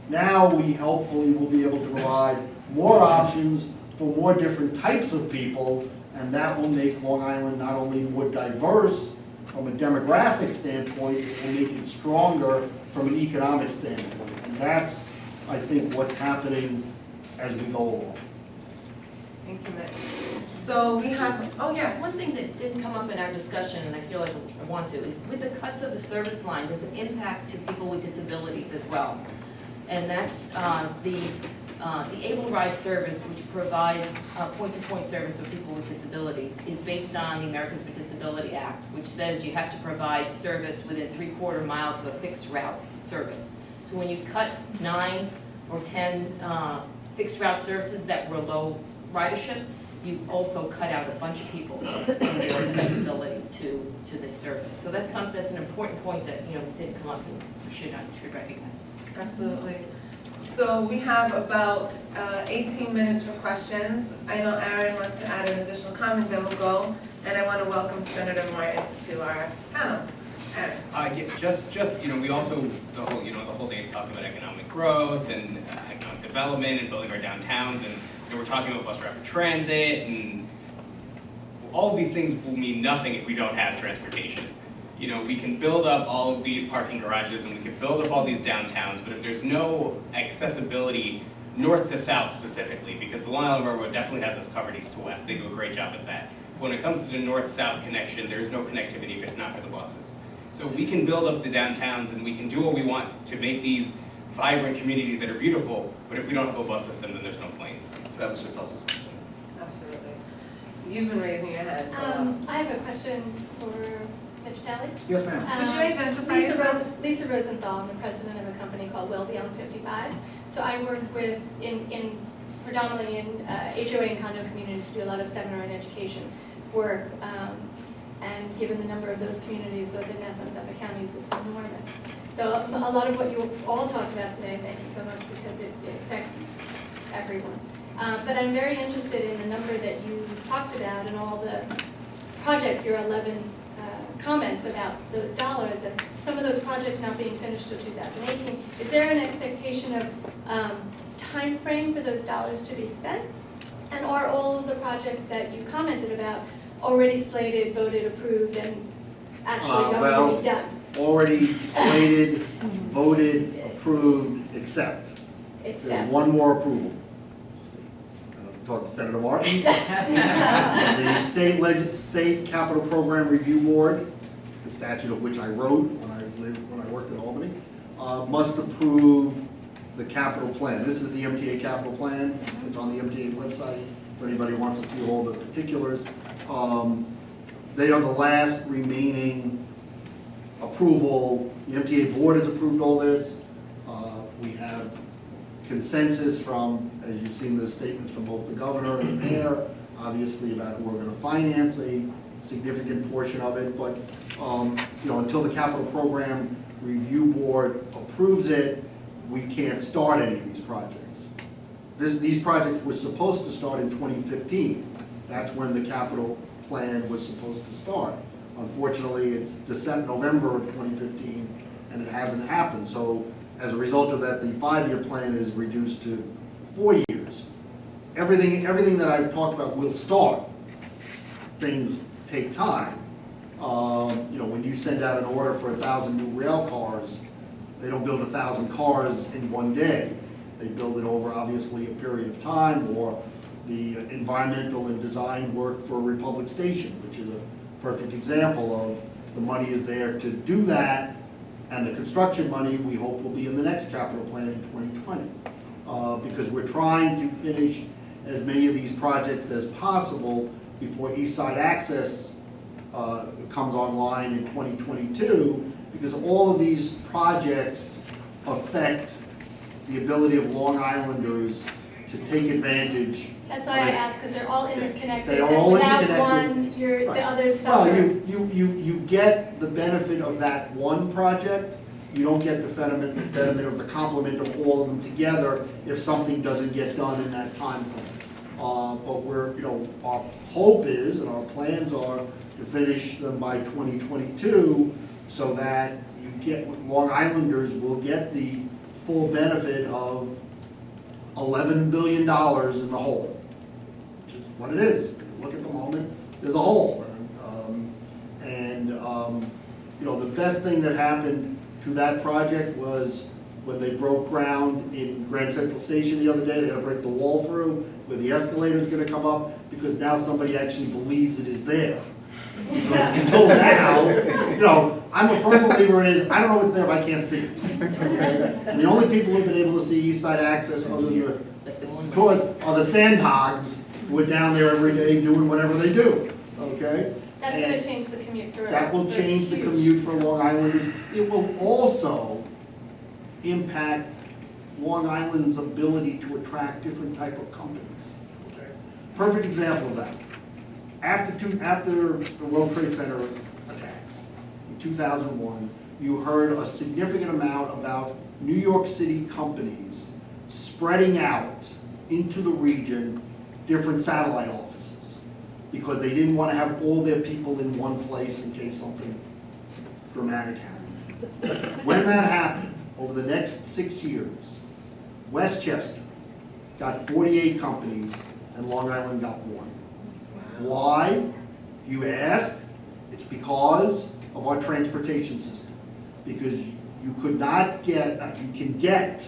Now we hopefully will be able to provide more options for more different types of people, and that will make Long Island not only more diverse from a demographic standpoint, it will make it stronger from an economic standpoint. And that's, I think, what's happening as we go along. Thank you, Mitch. So we have, oh yeah. One thing that didn't come up in our discussion, and I feel like I want to, is with the cuts of the service line, there's an impact to people with disabilities as well. And that's the Able Ride service, which provides point-to-point service for people with disabilities, is based on the Americans with Disability Act, which says you have to provide service within 3/4 miles of a fixed route service. So when you cut 9 or 10 fixed route services that were low ridership, you also cut out a bunch of people in their accessibility to this service. So that's an important point that didn't come up and we should recognize. Absolutely. So we have about 18 minutes for questions. I know Aaron wants to add an additional comment, then we'll go. And I want to welcome Senator Martin to our panel. Aaron. We also, the whole day is talking about economic growth and economic development and building our downtowns, and we're talking about bus rapid transit, and all of these things will mean nothing if we don't have transportation. We can build up all of these parking garages and we can build up all these downtowns, but if there's no accessibility north to south specifically, because the Long Island Railroad definitely has us covered east to west, they do a great job at that. When it comes to the north-south connection, there's no connectivity if it's not for the buses. So we can build up the downtowns and we can do what we want to make these vibrant communities that are beautiful, but if we don't have a bus system, then there's no plane. So that was just also something. Absolutely. You've been raising your hand. I have a question for Mitch Daly. Yes, ma'am. Would you identify yourself? Lisa Rosenthal, I'm the president of a company called Well Beyond 55. So I work with, predominantly in HOA and condo communities, to do a lot of seminar and education work. And given the number of those communities, both in Nassau and Suffolk counties, it's enormous. So a lot of what you all talked about today, thank you so much, because it affects everyone. But I'm very interested in the number that you talked about and all the projects, your 11 comments about those dollars, and some of those projects not being finished till 2018. Is there an expectation of time frame for those dollars to be spent? And are all of the projects that you commented about already slated, voted, approved, and actually going to be done? Already slated, voted, approved, except. There's Except. one more approval. Talk to Senator Martin. The state capital program review board, the statute of which I wrote when I worked in Albany, must approve the capital plan. This is the MTA capital plan. It's on the MTA website if anybody wants to see all the particulars. They are the last remaining approval. The MTA board has approved all this. We have consensus from, as you've seen the statements from both the governor and the mayor, obviously about who we're gonna finance a significant portion of it, but, until the capital program review board approves it, we can't start any of these projects. These projects were supposed to start in 2015. That's when the capital plan was supposed to start. Unfortunately, it's November of 2015, and it hasn't happened. So as a result of that, the 5-year plan is reduced to 4 years. Everything that I've talked about will start. Things take time. When you send out an order for 1,000 new rail cars, they don't build 1,000 cars in one day. They build it over, obviously, a period of time, or the environmental and design work for Republic Station, which is a perfect example of the money is there to do that, and the construction money, we hope, will be in the next capital plan in 2020. Because we're trying to finish as many of these projects as possible before East Side Access comes online in 2022, because all of these projects affect the ability of Long Islanders to take advantage. That's why I asked, because they're all interconnected. They are all and without interconnected. one, the Right. others Well, suffer. you get the benefit of that one project, you don't get the benefit of the complement of all of them together if something doesn't get done in that time frame. But our hope is, and our plans are to finish them by 2022, so that Long Islanders will get the full benefit of $11 billion in the hole, which is what it is. Look at the moment, there's a hole. The best thing that happened to that project was when they broke ground in Grand Central Station the other day. They had to break the wall through where the escalator's gonna come up, because now somebody actually believes it is there. Because until now, I'm a firm believer it is, I don't know what's there if I can't see it. And the only people who've been able to see East Side Access other than are the Sandhogs, who are down there every day doing whatever they do, okay? That's And gonna change the commute for. that will change the commute for Long Islanders. It will also impact Long Island's ability to attract different type of companies, okay? Perfect example of that. After the World Trade Center attacks in 2001, you heard a significant amount about New York City companies spreading out into the region different satellite offices, because they didn't want to have all their people in one place in case something dramatic happened. When that happened, over the next 6 years, Westchester got 48 companies and Long Island got 1. Why? You ask? It's because of our transportation system. Because you could not get, you can get,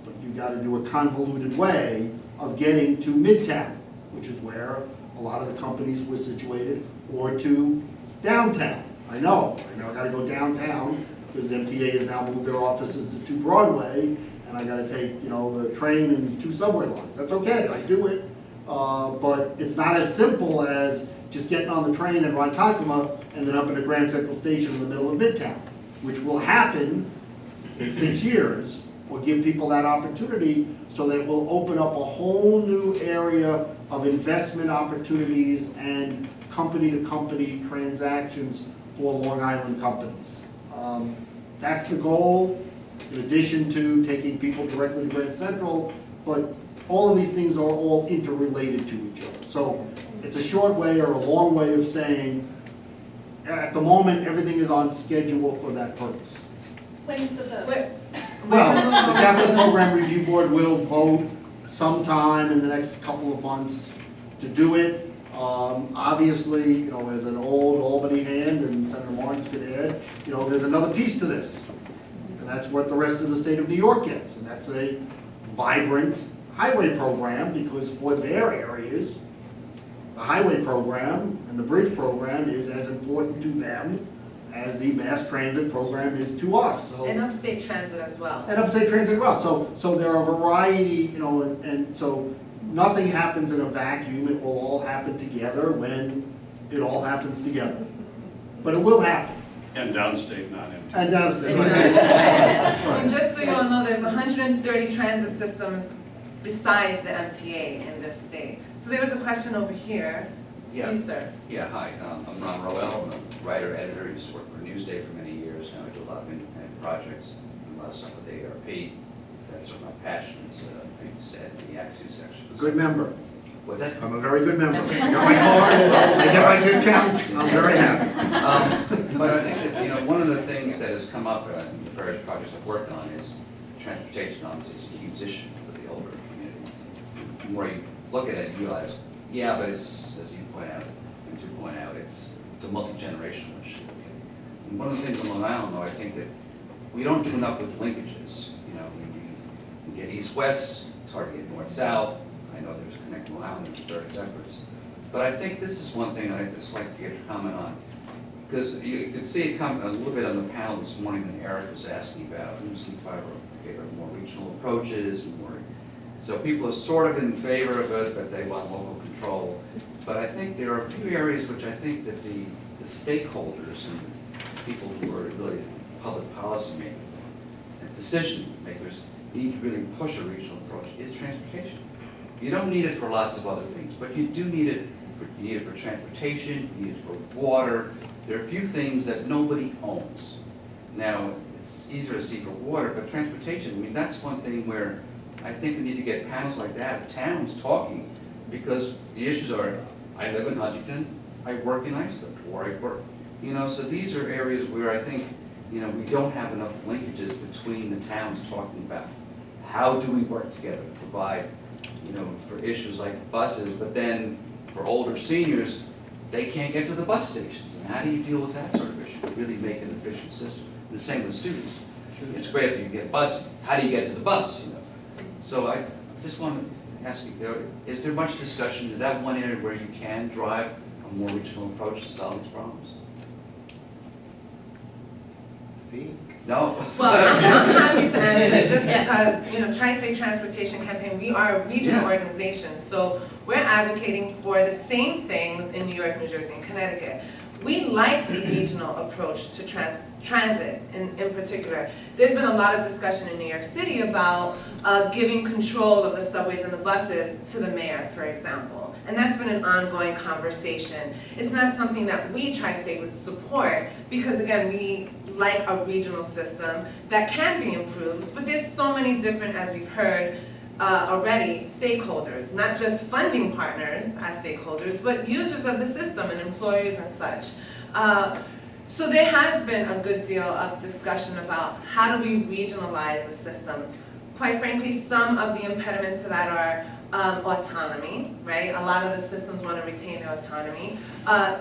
but you got to do a convoluted way of getting to Midtown, which is where a lot of the companies were situated, or to downtown. I know I got to go downtown because MTA has now moved their offices to 2 Broadway, and I got to take, the train and 2 subway lines. That's okay, I do it. But it's not as simple as just getting on the train in Ronkonkoma and then up at a Grand Central Station in the middle of Midtown, which will happen in 6 years. We'll give people that opportunity, so that will open up a whole new area of investment opportunities and company-to-company transactions for Long Island companies. That's the goal, in addition to taking people directly to Grand Central, but all of these things are all interrelated to each other. So it's a short way or a long way of saying, at the moment, everything is on schedule for that purpose. When's the vote? Well, the Capital Program Review Board will vote sometime in the next couple of months to do it. Obviously, as an old Albany hand, and Senator Martins could add, there's another piece to this. And that's what the rest of the state of New York gets, and that's a vibrant highway program, because for their areas, the highway program and the bridge program is as important to them as the mass transit program is to us. So, And upstate transit as well. and upstate transit as well. So there are a variety, and so nothing happens in a vacuum. It will all happen together when it all happens together. But it will happen. And downstate, not empty. And downstate. And just so you all know, there's 130 transit systems besides the MTA in this state. So there was a question over here. Yeah, Please, sir. yeah, hi, I'm Ron Rowell, I'm a writer, editor, used to work for Newsday for many years, now I do a lot of independent projects, and a lot of stuff with the ARP. That's sort of my passion, is, I think you said, in the Act 2 section. Good member. What's that? I'm a very good member. I got my card, I get my discounts, I'm very happy. But I think that, you know, one of the things that has come up in the various projects I've worked on is transportation obviously is a huge issue for the older community. The more you look at it, you realize, yeah, but it's, as you point out, and to point out, it's a multi-generational issue. And one of the things on Long Island, though, I think that we don't do enough with linkages. You know, we get east-west, it's hard to get north-south. I know there's Connect Long Island, there's various efforts. But I think this is one thing I'd just like to get your comment on. Because you could see it come a little bit on the panel this morning when Eric was asking about more regional approaches, more. So people are sort of in favor of it, but they want local control. But I think there are a few areas which I think that the stakeholders and people who are really public policy makers and decision makers need to really push a regional approach is transportation. You don't need it for lots of other things, but you do need it. You need it for transportation, you need it for water. There are a few things that nobody owns. Now, it's easier to see for water, but transportation, I mean, that's one thing where I think we need to get panels like that, of towns talking, because the issues are, I live in Huntington, I work in Islip, or I work, you know, so these are areas where I think, you know, we don't have enough linkages between the towns talking about how do we work together to provide, you know, for issues like buses, but then for older seniors, they can't get to the bus stations. And how do you deal with that sort of issue? Really make an efficient system. The same with students. It's great if you get a bus, how do you get to the bus, you know? So I just want to ask you, is there much discussion, is that one area where you can drive a more regional approach to solving these problems? Speak. No? Well, I'm happy to answer, just because, you know, Tri-State Transportation Campaign, we are a regional organization, so we're advocating for the same things in New York, New Jersey, and Connecticut. We like the regional approach to transit in particular. There's been a lot of discussion in New York City about giving control of the subways and the buses to the mayor, for example. And that's been an ongoing conversation. It's not something that we, Tri-State, would support because, again, we like a regional system that can be improved, but there's so many different, as we've heard already, stakeholders, not just funding partners as stakeholders, but users of the system and employers and such. So there has been a good deal of discussion about how do we regionalize the system. Quite frankly, some of the impediments to that are autonomy, right? A lot of the systems want to retain their autonomy.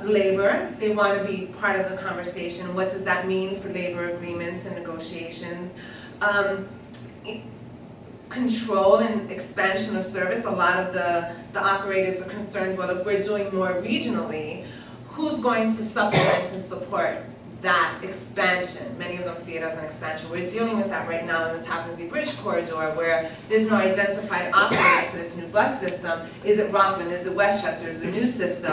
Labor, they want to be part of the conversation. What does that mean for labor agreements and negotiations? Control and expansion of service. A lot of the operators are concerned, well, if we're doing more regionally, who's going to supplement and support that expansion? Many of them see it as an expansion. We're dealing with that right now in the Tappan Zee Bridge corridor where there's no identified operator for this new bus system. Is it Rockland? Is it Westchester? Is it a new system?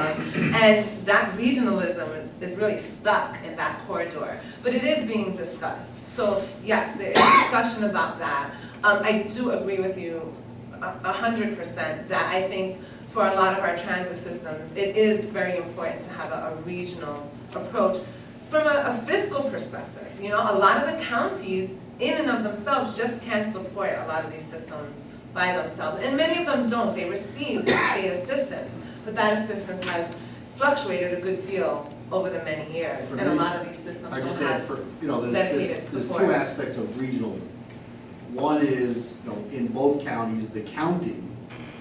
And that regionalism is really stuck in that corridor. But it is being discussed. So yes, there is discussion about that. I do agree with you 100% that I think for a lot of our transit systems, it is very important to have a regional approach. From a fiscal perspective, you know, a lot of the counties in and of themselves just can't support a lot of these systems by themselves. And many of them don't. They receive state assistance, but that assistance has fluctuated a good deal over the many years. And a lot of these systems I just don't add, have you know, dedicated there's support. two aspects of regional. One is, you know, in both counties, the county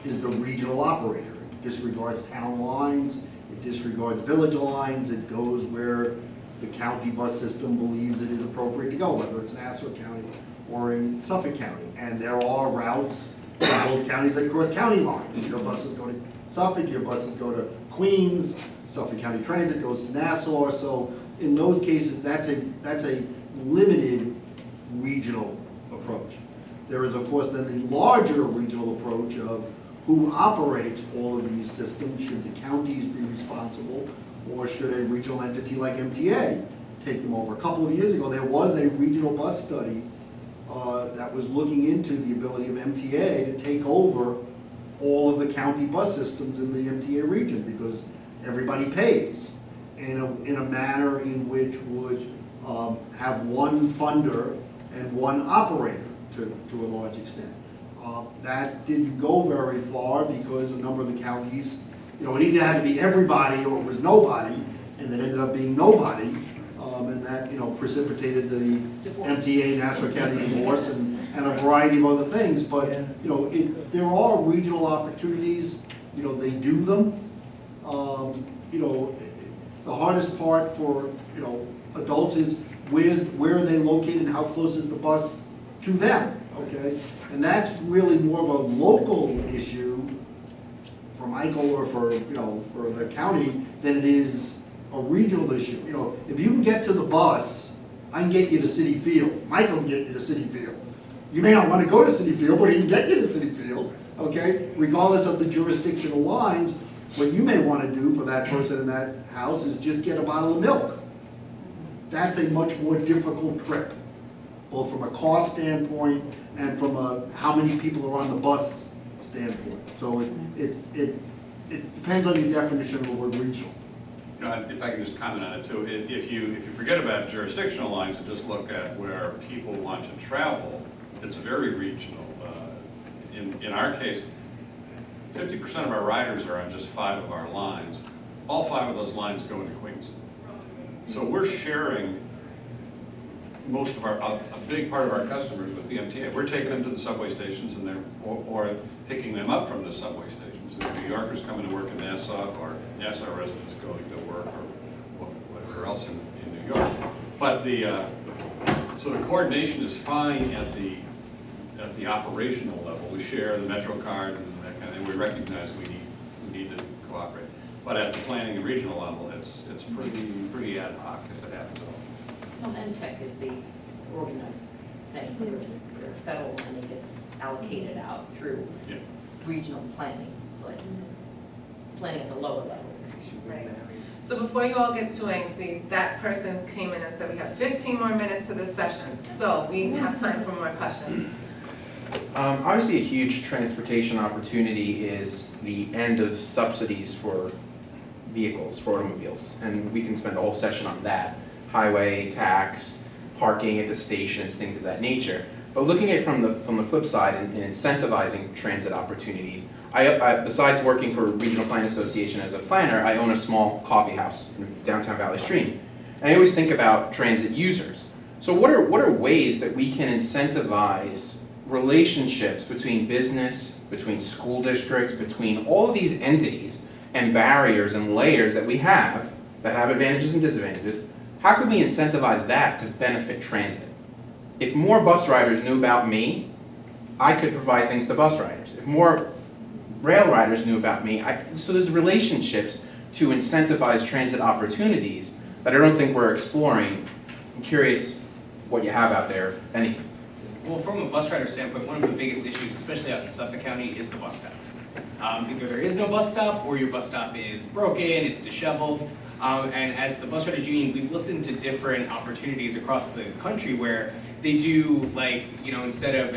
is the regional operator. It disregards town lines, it disregards village lines, it goes where the county bus system believes it is appropriate to go, whether it's Nassau County or in Suffolk County. And there are routes in both counties that cross county lines. Your buses go to Suffolk, your buses go to Queens, Suffolk County Transit goes to Nassau. So in those cases, that's a limited regional approach. There is, of course, then the larger regional approach of who operates all of these systems. Should the counties be responsible, or should a regional entity like MTA take them over. A couple of years ago, there was a regional bus study that was looking into the ability of MTA to take over all of the county bus systems in the MTA region, because everybody pays in a manner in which would have one funder and one operator to a large extent. That didn't go very far because a number of the counties, it either had to be everybody or it was nobody, and it ended up being nobody, and that, precipitated the MTA Nassau County divorce and a variety of other things. But, there are regional opportunities, they do them. The hardest part for, adults is where are they located and how close is the bus to them, okay? And that's really more of a local issue for Michael or for the county than it is a regional issue. If you can get to the bus, I can get you to Citi Field. Michael can get you to Citi Field. You may not want to go to Citi Field, but he can get you to Citi Field, okay? Regardless of the jurisdictional lines, what you may want to do for that person in that house is just get a bottle of milk. That's a much more difficult trip, both from a cost standpoint and from a how many people are on the bus standpoint. So it depends on your definition of the word regional. If I can just comment on it too, if you forget about jurisdictional lines and just look at where people want to travel, it's very regional. In our case, 50% of our riders are on just 5 of our lines. All 5 of those lines go into Queens. So we're sharing most of a big part of our customers with the MTA. We're taking them to the subway stations and or picking them up from the subway stations. New Yorkers coming to work in Nassau, or Nassau residents going to work, or whatever else in New York. But so the coordination is fine at the operational level. We share the Metro card and that kind of thing. We recognize we need to cooperate. But at the planning and regional level, it's pretty ad hoc if it happens at all. Well, MTech is the organized thing, where federal money gets allocated out through Yeah. regional planning, but planning at the lower level. Right. So before you all get too angsty, that person came in and said we have 15 more minutes to this session, so we have time for more questions. Obviously, a huge transportation opportunity is the end of subsidies for vehicles, for automobiles, and we can spend a whole session on that. Highway tax, parking at the stations, things of that nature. But looking at it from the flip side and incentivizing transit opportunities, I besides working for Regional Planning Association as a planner, I own a small coffee house in downtown Valley Stream. And I always think about transit users. So what are ways that we can incentivize relationships between business, between school districts, between all of these entities and barriers and layers that we have that have advantages and disadvantages? How could we incentivize that to benefit transit? If more bus riders knew about me, I could provide things to bus riders. If more rail riders knew about me, so there's relationships to incentivize transit opportunities that I don't think we're exploring. I'm curious what you have out there, if anything. Well, from a bus rider standpoint, one of the biggest issues, especially out in Suffolk County, is the bus stops. Either there is no bus stop, or your bus stop is broken, it's disheveled. And as the Bus Riders Union, we've looked into different opportunities across the country where they do, like, instead of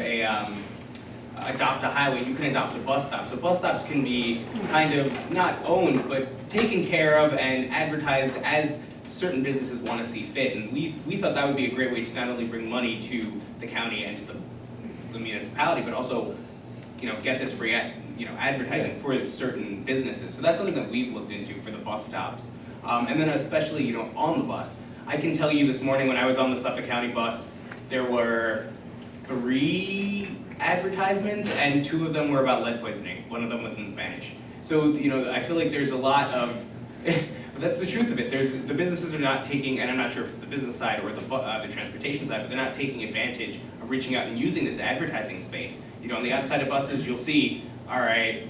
adopt a highway, you can adopt a bus stop. So bus stops can be kind of not owned, but taken care of and advertised as certain businesses want to see fit. And we thought that would be a great way to not only bring money to the county and to the municipality, but also, get this free, advertising for certain businesses. So that's something that we've looked into for the bus stops. And then especially, on the bus. I can tell you this morning when I was on the Suffolk County bus, there were 3 advertisements and 2 of them were about lead poisoning. One of them was in Spanish. So, I feel like there's a lot of, that's the truth of it. The businesses are not taking, and I'm not sure if it's the business side or the transportation side, but they're not taking advantage of reaching out and using this advertising space. On the outside of buses, you'll see, all right,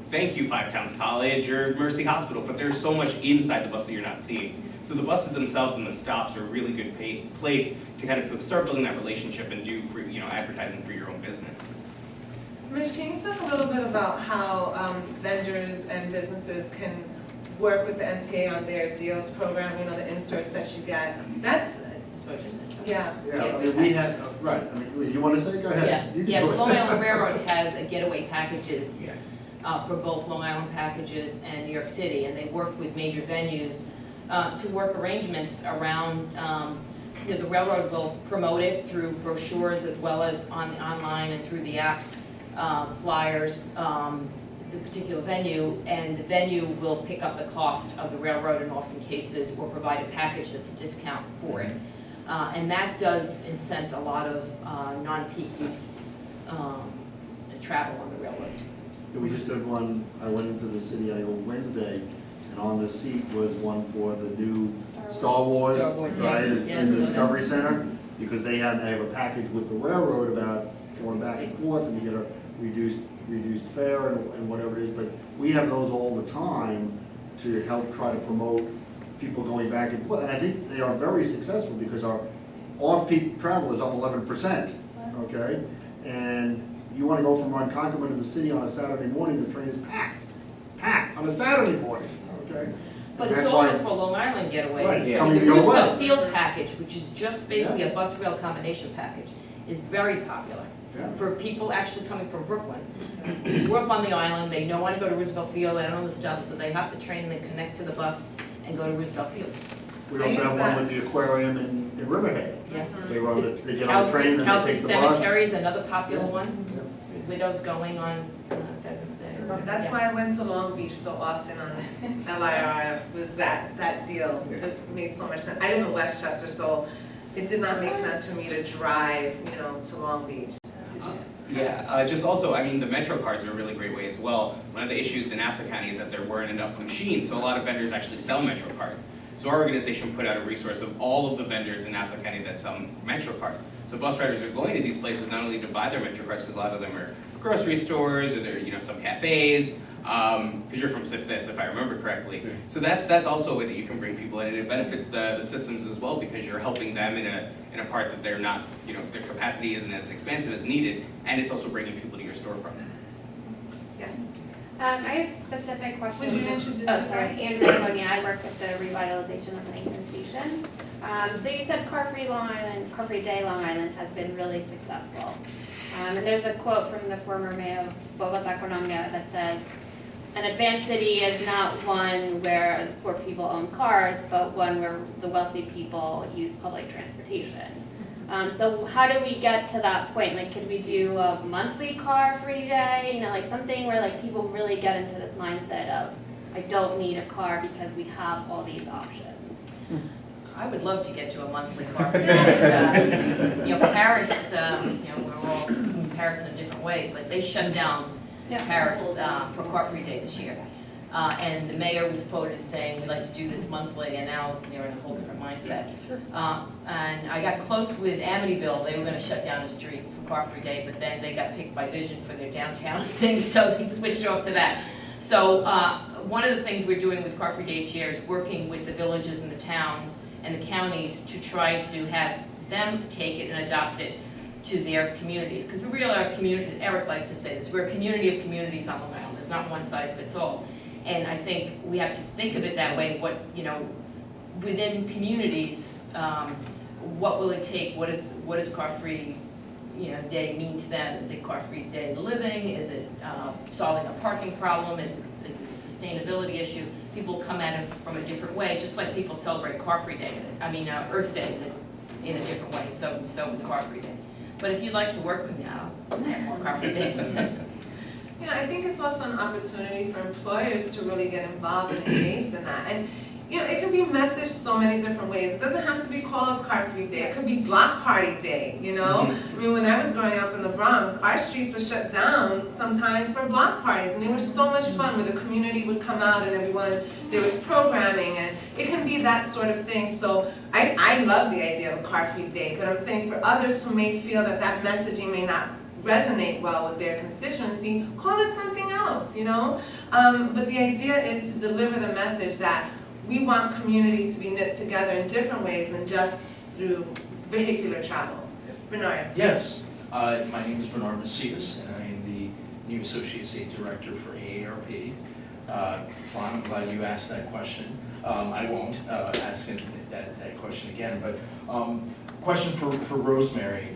thank you, Five Towns College or Mercy Hospital, but there's so much inside the bus that you're not seeing. So the buses themselves and the stops are a really good place to kind of start building that relationship and do free, advertising for your own business. Mitch, can you talk a little bit about how vendors and businesses can work with the MTA on their deals program, you know, the inserts that you get. That's, yeah. Yeah, I mean, we had, right, I mean, you wanna say, go ahead. Yeah, You can yeah, go the ahead. Long Island Railroad has a getaway packages for both Long Island packages and New York City, and they work with major venues to work arrangements around, you know, the railroad will promote it through brochures as well as online and through the apps, flyers, the particular venue, and the venue will pick up the cost of the railroad in often cases or provide a package that's a discount for it. And that does incent a lot of non-peak use travel on the railroad. Yeah, we just did one, I went into the city, I go Wednesday, and on the seat was one for the new Star Wars, Star Wars, yeah. right, in Yeah, the so that- Discovery Center, because they have a package with the railroad about going back and forth, and you get a reduced fare and whatever it is, but we have those all the time to help try to promote people going back and forth, and I think they are very successful, because our off-peak travel is up 11%, okay? And you wanna go from Ronkonkoma to the city on a Saturday morning, the train is packed on a Saturday morning, okay? But And it's that's also why- for Long Island getaways. Right, Yeah. coming The the other Roosevelt way. Field package, which is just basically a bus rail combination package, is very popular Yeah. for people actually coming from Brooklyn. They grew up on the island, they don't want to go to Roosevelt Field, they don't know the stuff, so they have to train and then connect to the bus and go to Roosevelt Field. We also have one with the aquarium in Riverhead. Yeah. They run the, they get on the train and Calvary they take the bus. Cemetery is another popular Yeah. one, Yeah. widows going on Veterans Day. That's Yeah. why I went to Long Beach so often on LIR, was that deal. It made so much sense. I live in Westchester, so it did not make sense for me to drive, you know, to Long Beach. Yeah, just also, I mean, the Metro cards are a really great way as well. One of the issues in Nassau County is that there weren't enough machines, so a lot of vendors actually sell Metro cards. So our organization put out a resource of all of the vendors in Nassau County that sell Metro cards. So bus riders are going to these places not only to buy their Metro cards, because a lot of them are grocery stores or they're, you know, some cafes, because you're from SIFTHIS, if I remember correctly. So that's also a way that you can bring people in, and it benefits the systems as well, because you're helping them in a part that they're not, you know, their capacity isn't as expansive as needed, and it's also bringing people to your storefront. Yes. I have specific questions. Would you introduce Oh, yourself? sorry, Andrea Monia, I work with the revitalization of Huntington Station. So you said Car-Free Day Long Island has been really successful. And there's a quote from the former mayor of Bogota, Colombia, that says, "An advanced city is not one where the poor people own cars, but one where the wealthy people use public transportation." So how do we get to that point? Like, could we do a monthly car-free day? You know, like something where like people really get into this mindset of, I don't need a car because we have all these options. I would love to get to a monthly car for that. You know, Paris, you know, we're all in Paris in a different way, but they shut down Yeah. Paris for Car-Free Day this year. And the mayor was quoted as saying, we'd like to do this monthly, and now they're in a whole different mindset. And I got close with Amityville, they were gonna shut down the street for Car-Free Day, but then they got picked by Vision for their downtown thing, so they switched off to that. So one of the things we're doing with Car-Free Day each year is working with the villages and the towns and the counties to try to have them take it and adopt it to their communities. Because we really are a community, Eric likes to say this, we're a community of communities on Long Island, it's not one size fits all. And I think we have to think of it that way, what, you know, within communities, what will it take, what is car-free, you know, day mean to them? Is it car-free day living? Is it solving a parking problem? Is it a sustainability issue? People come at it from a different way, just like people celebrate Car-Free Day, Earth Day in a different way, so with Car-Free Day. But if you'd like to work with me, I'll have more Car-Free days. You know, I think it's also an opportunity for employers to really get involved and engaged in that. And, you know, it can be messaged so many different ways. It doesn't have to be called Car-Free Day. It could be Block Party Day, you know? I mean, when I was growing up in the Bronx, our streets were shut down sometimes for block parties. And they were so much fun where the community would come out and everyone, there was programming. And it can be that sort of thing. So I love the idea of a Car-Free Day. But I'm saying for others who may feel that that messaging may not resonate well with their constituency, call it something else, you know? But the idea is to deliver the message that we want communities to be knit together in different ways than just through vehicular travel. Bernard. Yes, my name is Bernard Macias, and I am the new Associate State Director for AARP. Ron, I'm glad you asked that question. I won't ask that question again, but question for Rosemary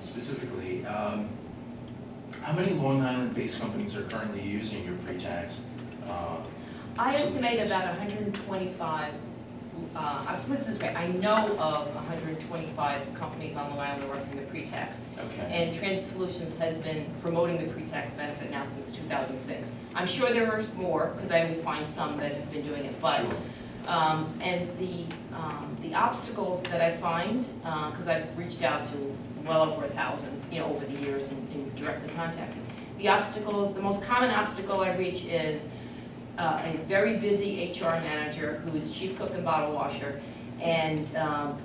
specifically. How many Long Island-based companies are currently using your pre-tax? I estimate solutions? about 125, I put it this way, I know of 125 companies on Long Island working the pre-tax. Okay. And Transit Solutions has been promoting the pre-tax benefit now since 2006. I'm sure there are more, because I always find some that have been doing it, but Sure. and the obstacles that I find, because I've reached out to well over 1,000, over the years in directly contacting. The obstacles, the most common obstacle I reach is a very busy HR manager who is chief cook and bottle washer, and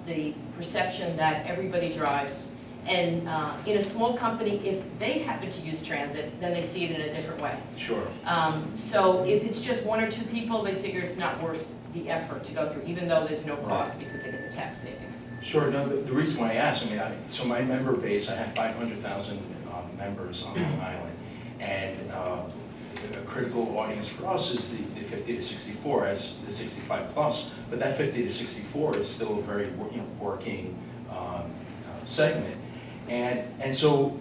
the perception that everybody drives. And in a small company, if they happen to use transit, then they see it in a different way. Sure. So if it's just one or two people, they figure it's not worth the effort to go through, even though there's no cost because they get the tax savings. Sure, no, the reason why I asked, so my member base, I have 500,000 members on Long Island, and a critical audience for us is the 50 to 64, as the 65 plus, but that 50 to 64 is still a very working segment. And so,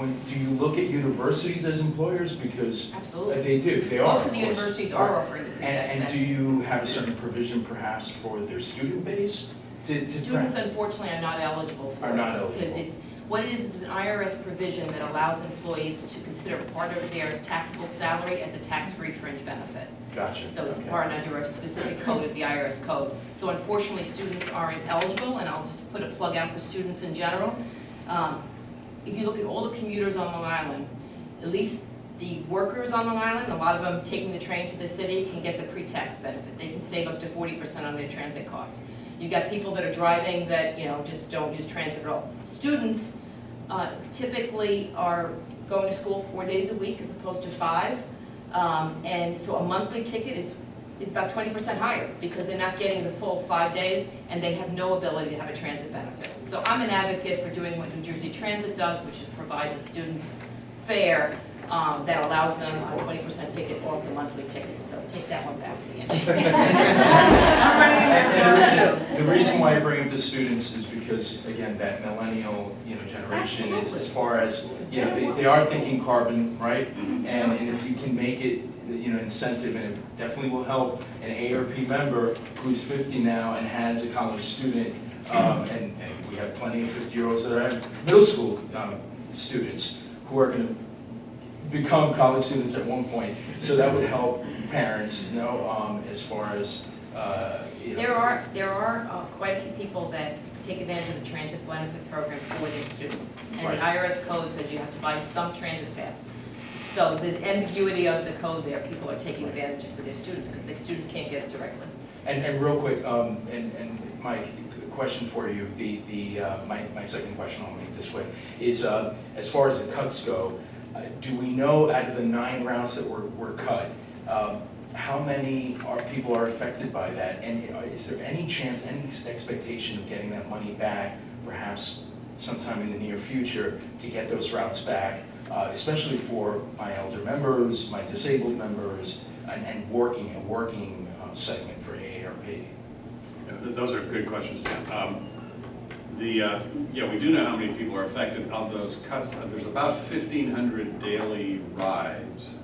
do you look at universities as employers? Because Absolutely. they do, they are. Most of the course. universities are offering the pre-tax And do benefit. you have a certain provision perhaps for their student base? Students unfortunately are not eligible for it. Are not eligible. Because what it is an IRS provision that allows employees to consider part of their taxable salary as a tax-free fringe benefit. Gotcha. So it's Okay. part under a specific code of the IRS code. So unfortunately, students aren't eligible, and I'll just put a plug out for students in general. If you look at all the commuters on Long Island, at least the workers on Long Island, a lot of them taking the train to the city, can get the pre-tax benefit. They can save up to 40% on their transit costs. You've got people that are driving that, just don't use transit at all. Students typically are going to school 4 days a week as opposed to 5. And so a monthly ticket is about 20% higher because they're not getting the full 5 days and they have no ability to have a transit benefit. So I'm an advocate for doing what New Jersey Transit does, which is provides a student fare that allows them a 20% ticket off the monthly ticket. So take that one back to the end. I'm writing that down too. The reason why I bring up the students is because, again, that millennial, generation is as far as, they are thinking carbon, right? And if you can make it, incentive, and it definitely will help an ARP member who's 50 now and has a college student, and we have plenty of 50-year-olds that are middle school students who are going to become college students at one point. So that would help parents, as far as, There are quite a few people that take advantage of the transit benefit program for their students. And Right. the IRS code says you have to buy some transit pass. So the ambiguity of the code there, people are taking advantage of for their students because the students can't get it directly. And real quick, and Mike, question for you, my second question, I'll make this way, is as far as the cuts go, do we know out of the 9 routes that were cut, how many people are affected by that? And is there any chance, any expectation of getting that money back, perhaps sometime in the near future, to get those routes back, especially for my elder members, my disabled members, and a working segment for AARP? Those are good questions, Dan. We do know how many people are affected of those cuts. There's about 1,500 daily rides.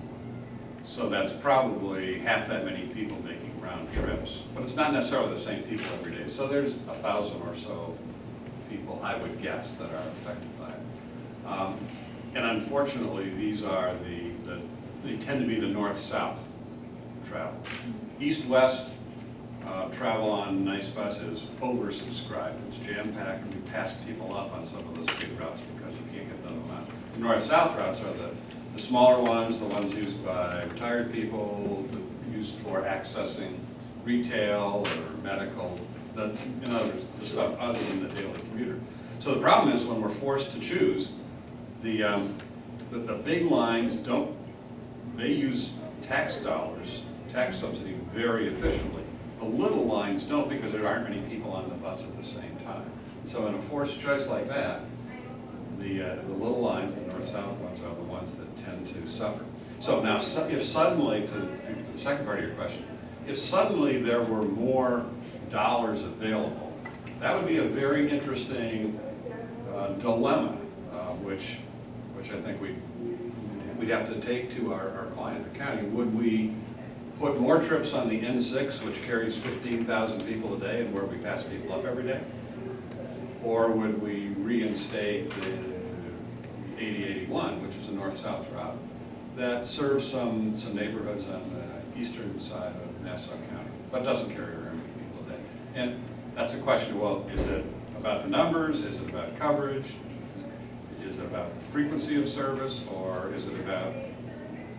So that's probably half that many people making round trips. But it's not necessarily the same people every day. So there's 1,000 or so people, I would guess, that are affected by it. And unfortunately, these are they tend to be the north-south travel. East-west travel on nice bus is oversubscribed. It's jam-packed, and we pass people up on some of those big routes because you can't get them out. The north-south routes are the smaller ones, the ones used by retired people, used for accessing retail or medical, the stuff other than the daily commuter. So the problem is when we're forced to choose, the big lines they use tax dollars, tax subsidy very efficiently. The little lines don't because there aren't many people on the bus at the same time. So in a forced choice like that, the little lines, the north-south ones, are the ones that tend to suffer. So now, if suddenly, to the second part of your question, if suddenly there were more dollars available, that would be a very interesting dilemma, which I think we'd have to take to our client, the county. Would we put more trips on the N6, which carries 15,000 people a day and where we pass people up every day? Or would we reinstate the 8081, which is a north-south route, that serves some neighborhoods on the eastern side of Nassau County, but doesn't carry very many people a day? And that's a question, well, is it about the numbers? Is it about coverage? Is it about frequency of service? Or is it about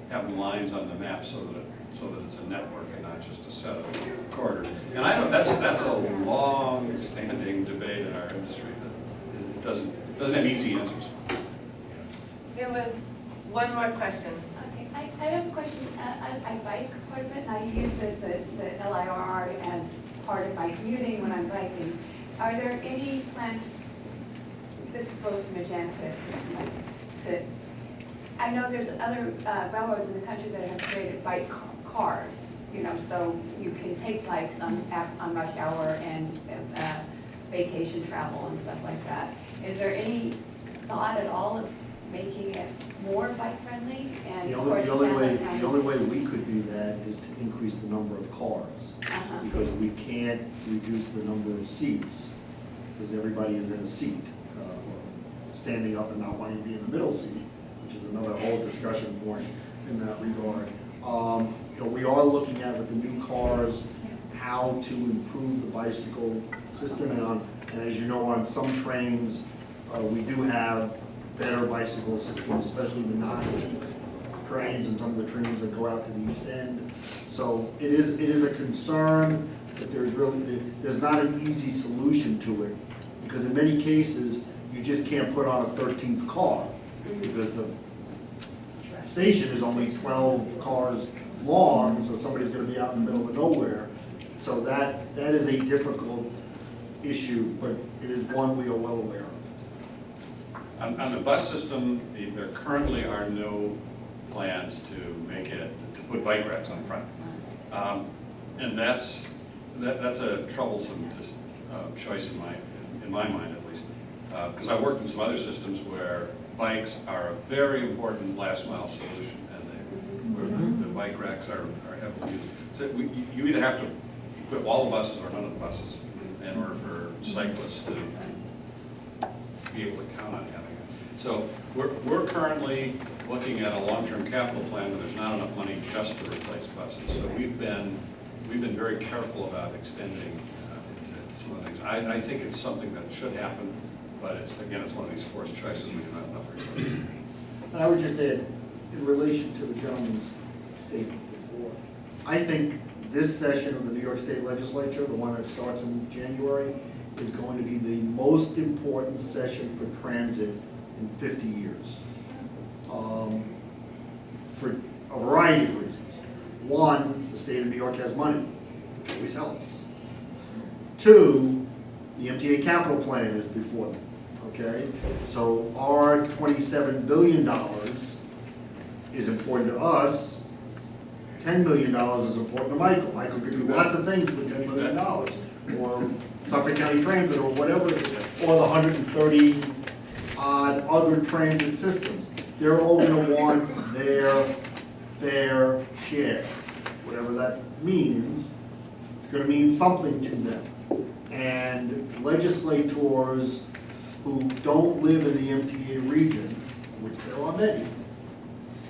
having lines on the map so that it's a network and not just a set of corridors? And I know that's a long-standing debate in our industry that doesn't have easy answers. There was one more question. Okay, I have a question. I bike quite a bit, and I use the LIR as part of my commuting when I'm biking. Are there any plans, this goes to Magenta, I know there's other railroads in the country that have created bike cars, you know, so you can take bikes on rush hour and vacation travel and stuff like that. Is there any thought at all of making it more bike friendly? And The of course, only way we could do that is to increase the number of cars, because we can't reduce the number of seats, because everybody is in a seat, or standing up and not wanting to be in the middle seat, which is another whole discussion point in that regard. You know, we are looking at with the new cars how to improve the bicycle system, and as you know, on some trains we do have better bicycle systems, especially the non-peak trains and some of the trains that go out to the east end. So it is a concern, but there's not an easy solution to it, because in many cases you just can't put on a 13th car, because the station is only 12 cars long, so somebody's going to be out in the middle of nowhere. So that is a difficult issue, but it is one we are well aware of. On the bus system, there currently are no plans to put bike racks on front. And that's a troublesome choice in my mind at least. Because I've worked in some other systems where bikes are a very important last mile solution, and where the bike racks are heavily used. So you either have to equip all the buses or none of the buses in order for cyclists to be able to count on having it. So we're currently looking at a long-term capital plan where there's not enough money just to replace buses. So we've been very careful about extending into some of the things. I think it's something that should happen, but it's one of these forced choices. We do not have enough resources. And I would just add, in relation to the gentleman's statement before, I think this session of the New York State Legislature, the one that starts in January, is going to be the most important session for transit in 50 years. For a variety of reasons. One, the state of New York has money, which always helps. Two, the MTA capital plan is before them, okay? So our $27 billion is important to us. $10 million is important to Michael. Michael could do lots of things with $10 million, or Suffolk County Transit, or whatever, or the 130 odd other transit systems. They're all going to want their fair share. Whatever that means, it's going to mean something to them. And legislators who don't live in the MTA region, which there are many,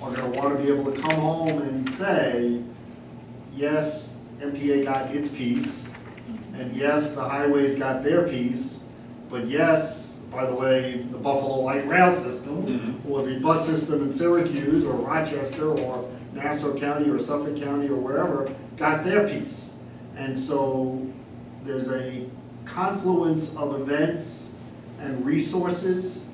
are going to want to be able to come home and say, yes, MTA got its piece, and yes, the highways got their piece, but yes, by the way, the Buffalo Light Rail System, or the bus system in Syracuse, or Rochester, or Nassau County, or Suffolk County, or wherever, got their piece. And so there's a confluence of events and resources,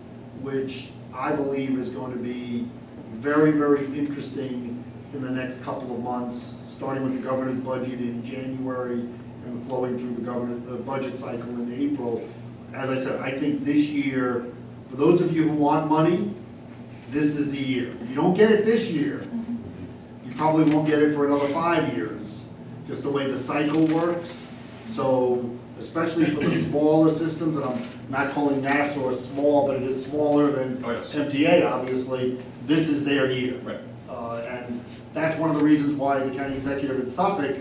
which I believe is going to be very, very interesting in the next couple of months, starting with the governor's budget in January and flowing through the budget cycle in April. As I said, I think this year, for those of you who want money, this is the year. If you don't get it this year, probably won't get it for another 5 years, just the way the cycle works. So especially for the smaller systems, and I'm not calling Nassau small, but it is smaller than Oh, yes. MTA, obviously, this is their year. Right. And that's one of the reasons why the county executive in Suffolk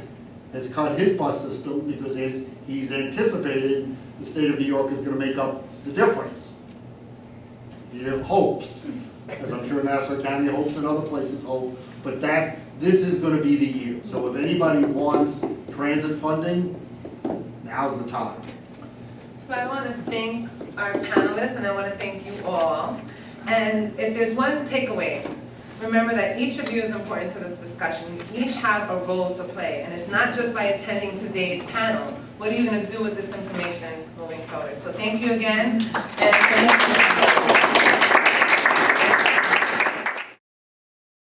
has cut his bus system, because he's anticipated the state of New York is gonna make up the difference. He hopes, as I'm sure Nassau County hopes and other places hope, but this is gonna be the year. So if anybody wants transit funding, now's the time. So I want to thank our panelists, and I want to thank you all. And if there's one takeaway, remember that each of you is important to this discussion. You each have a role to play, and it's not just by attending today's panel. What are you going to do with this information moving forward? So thank you again, and thank you.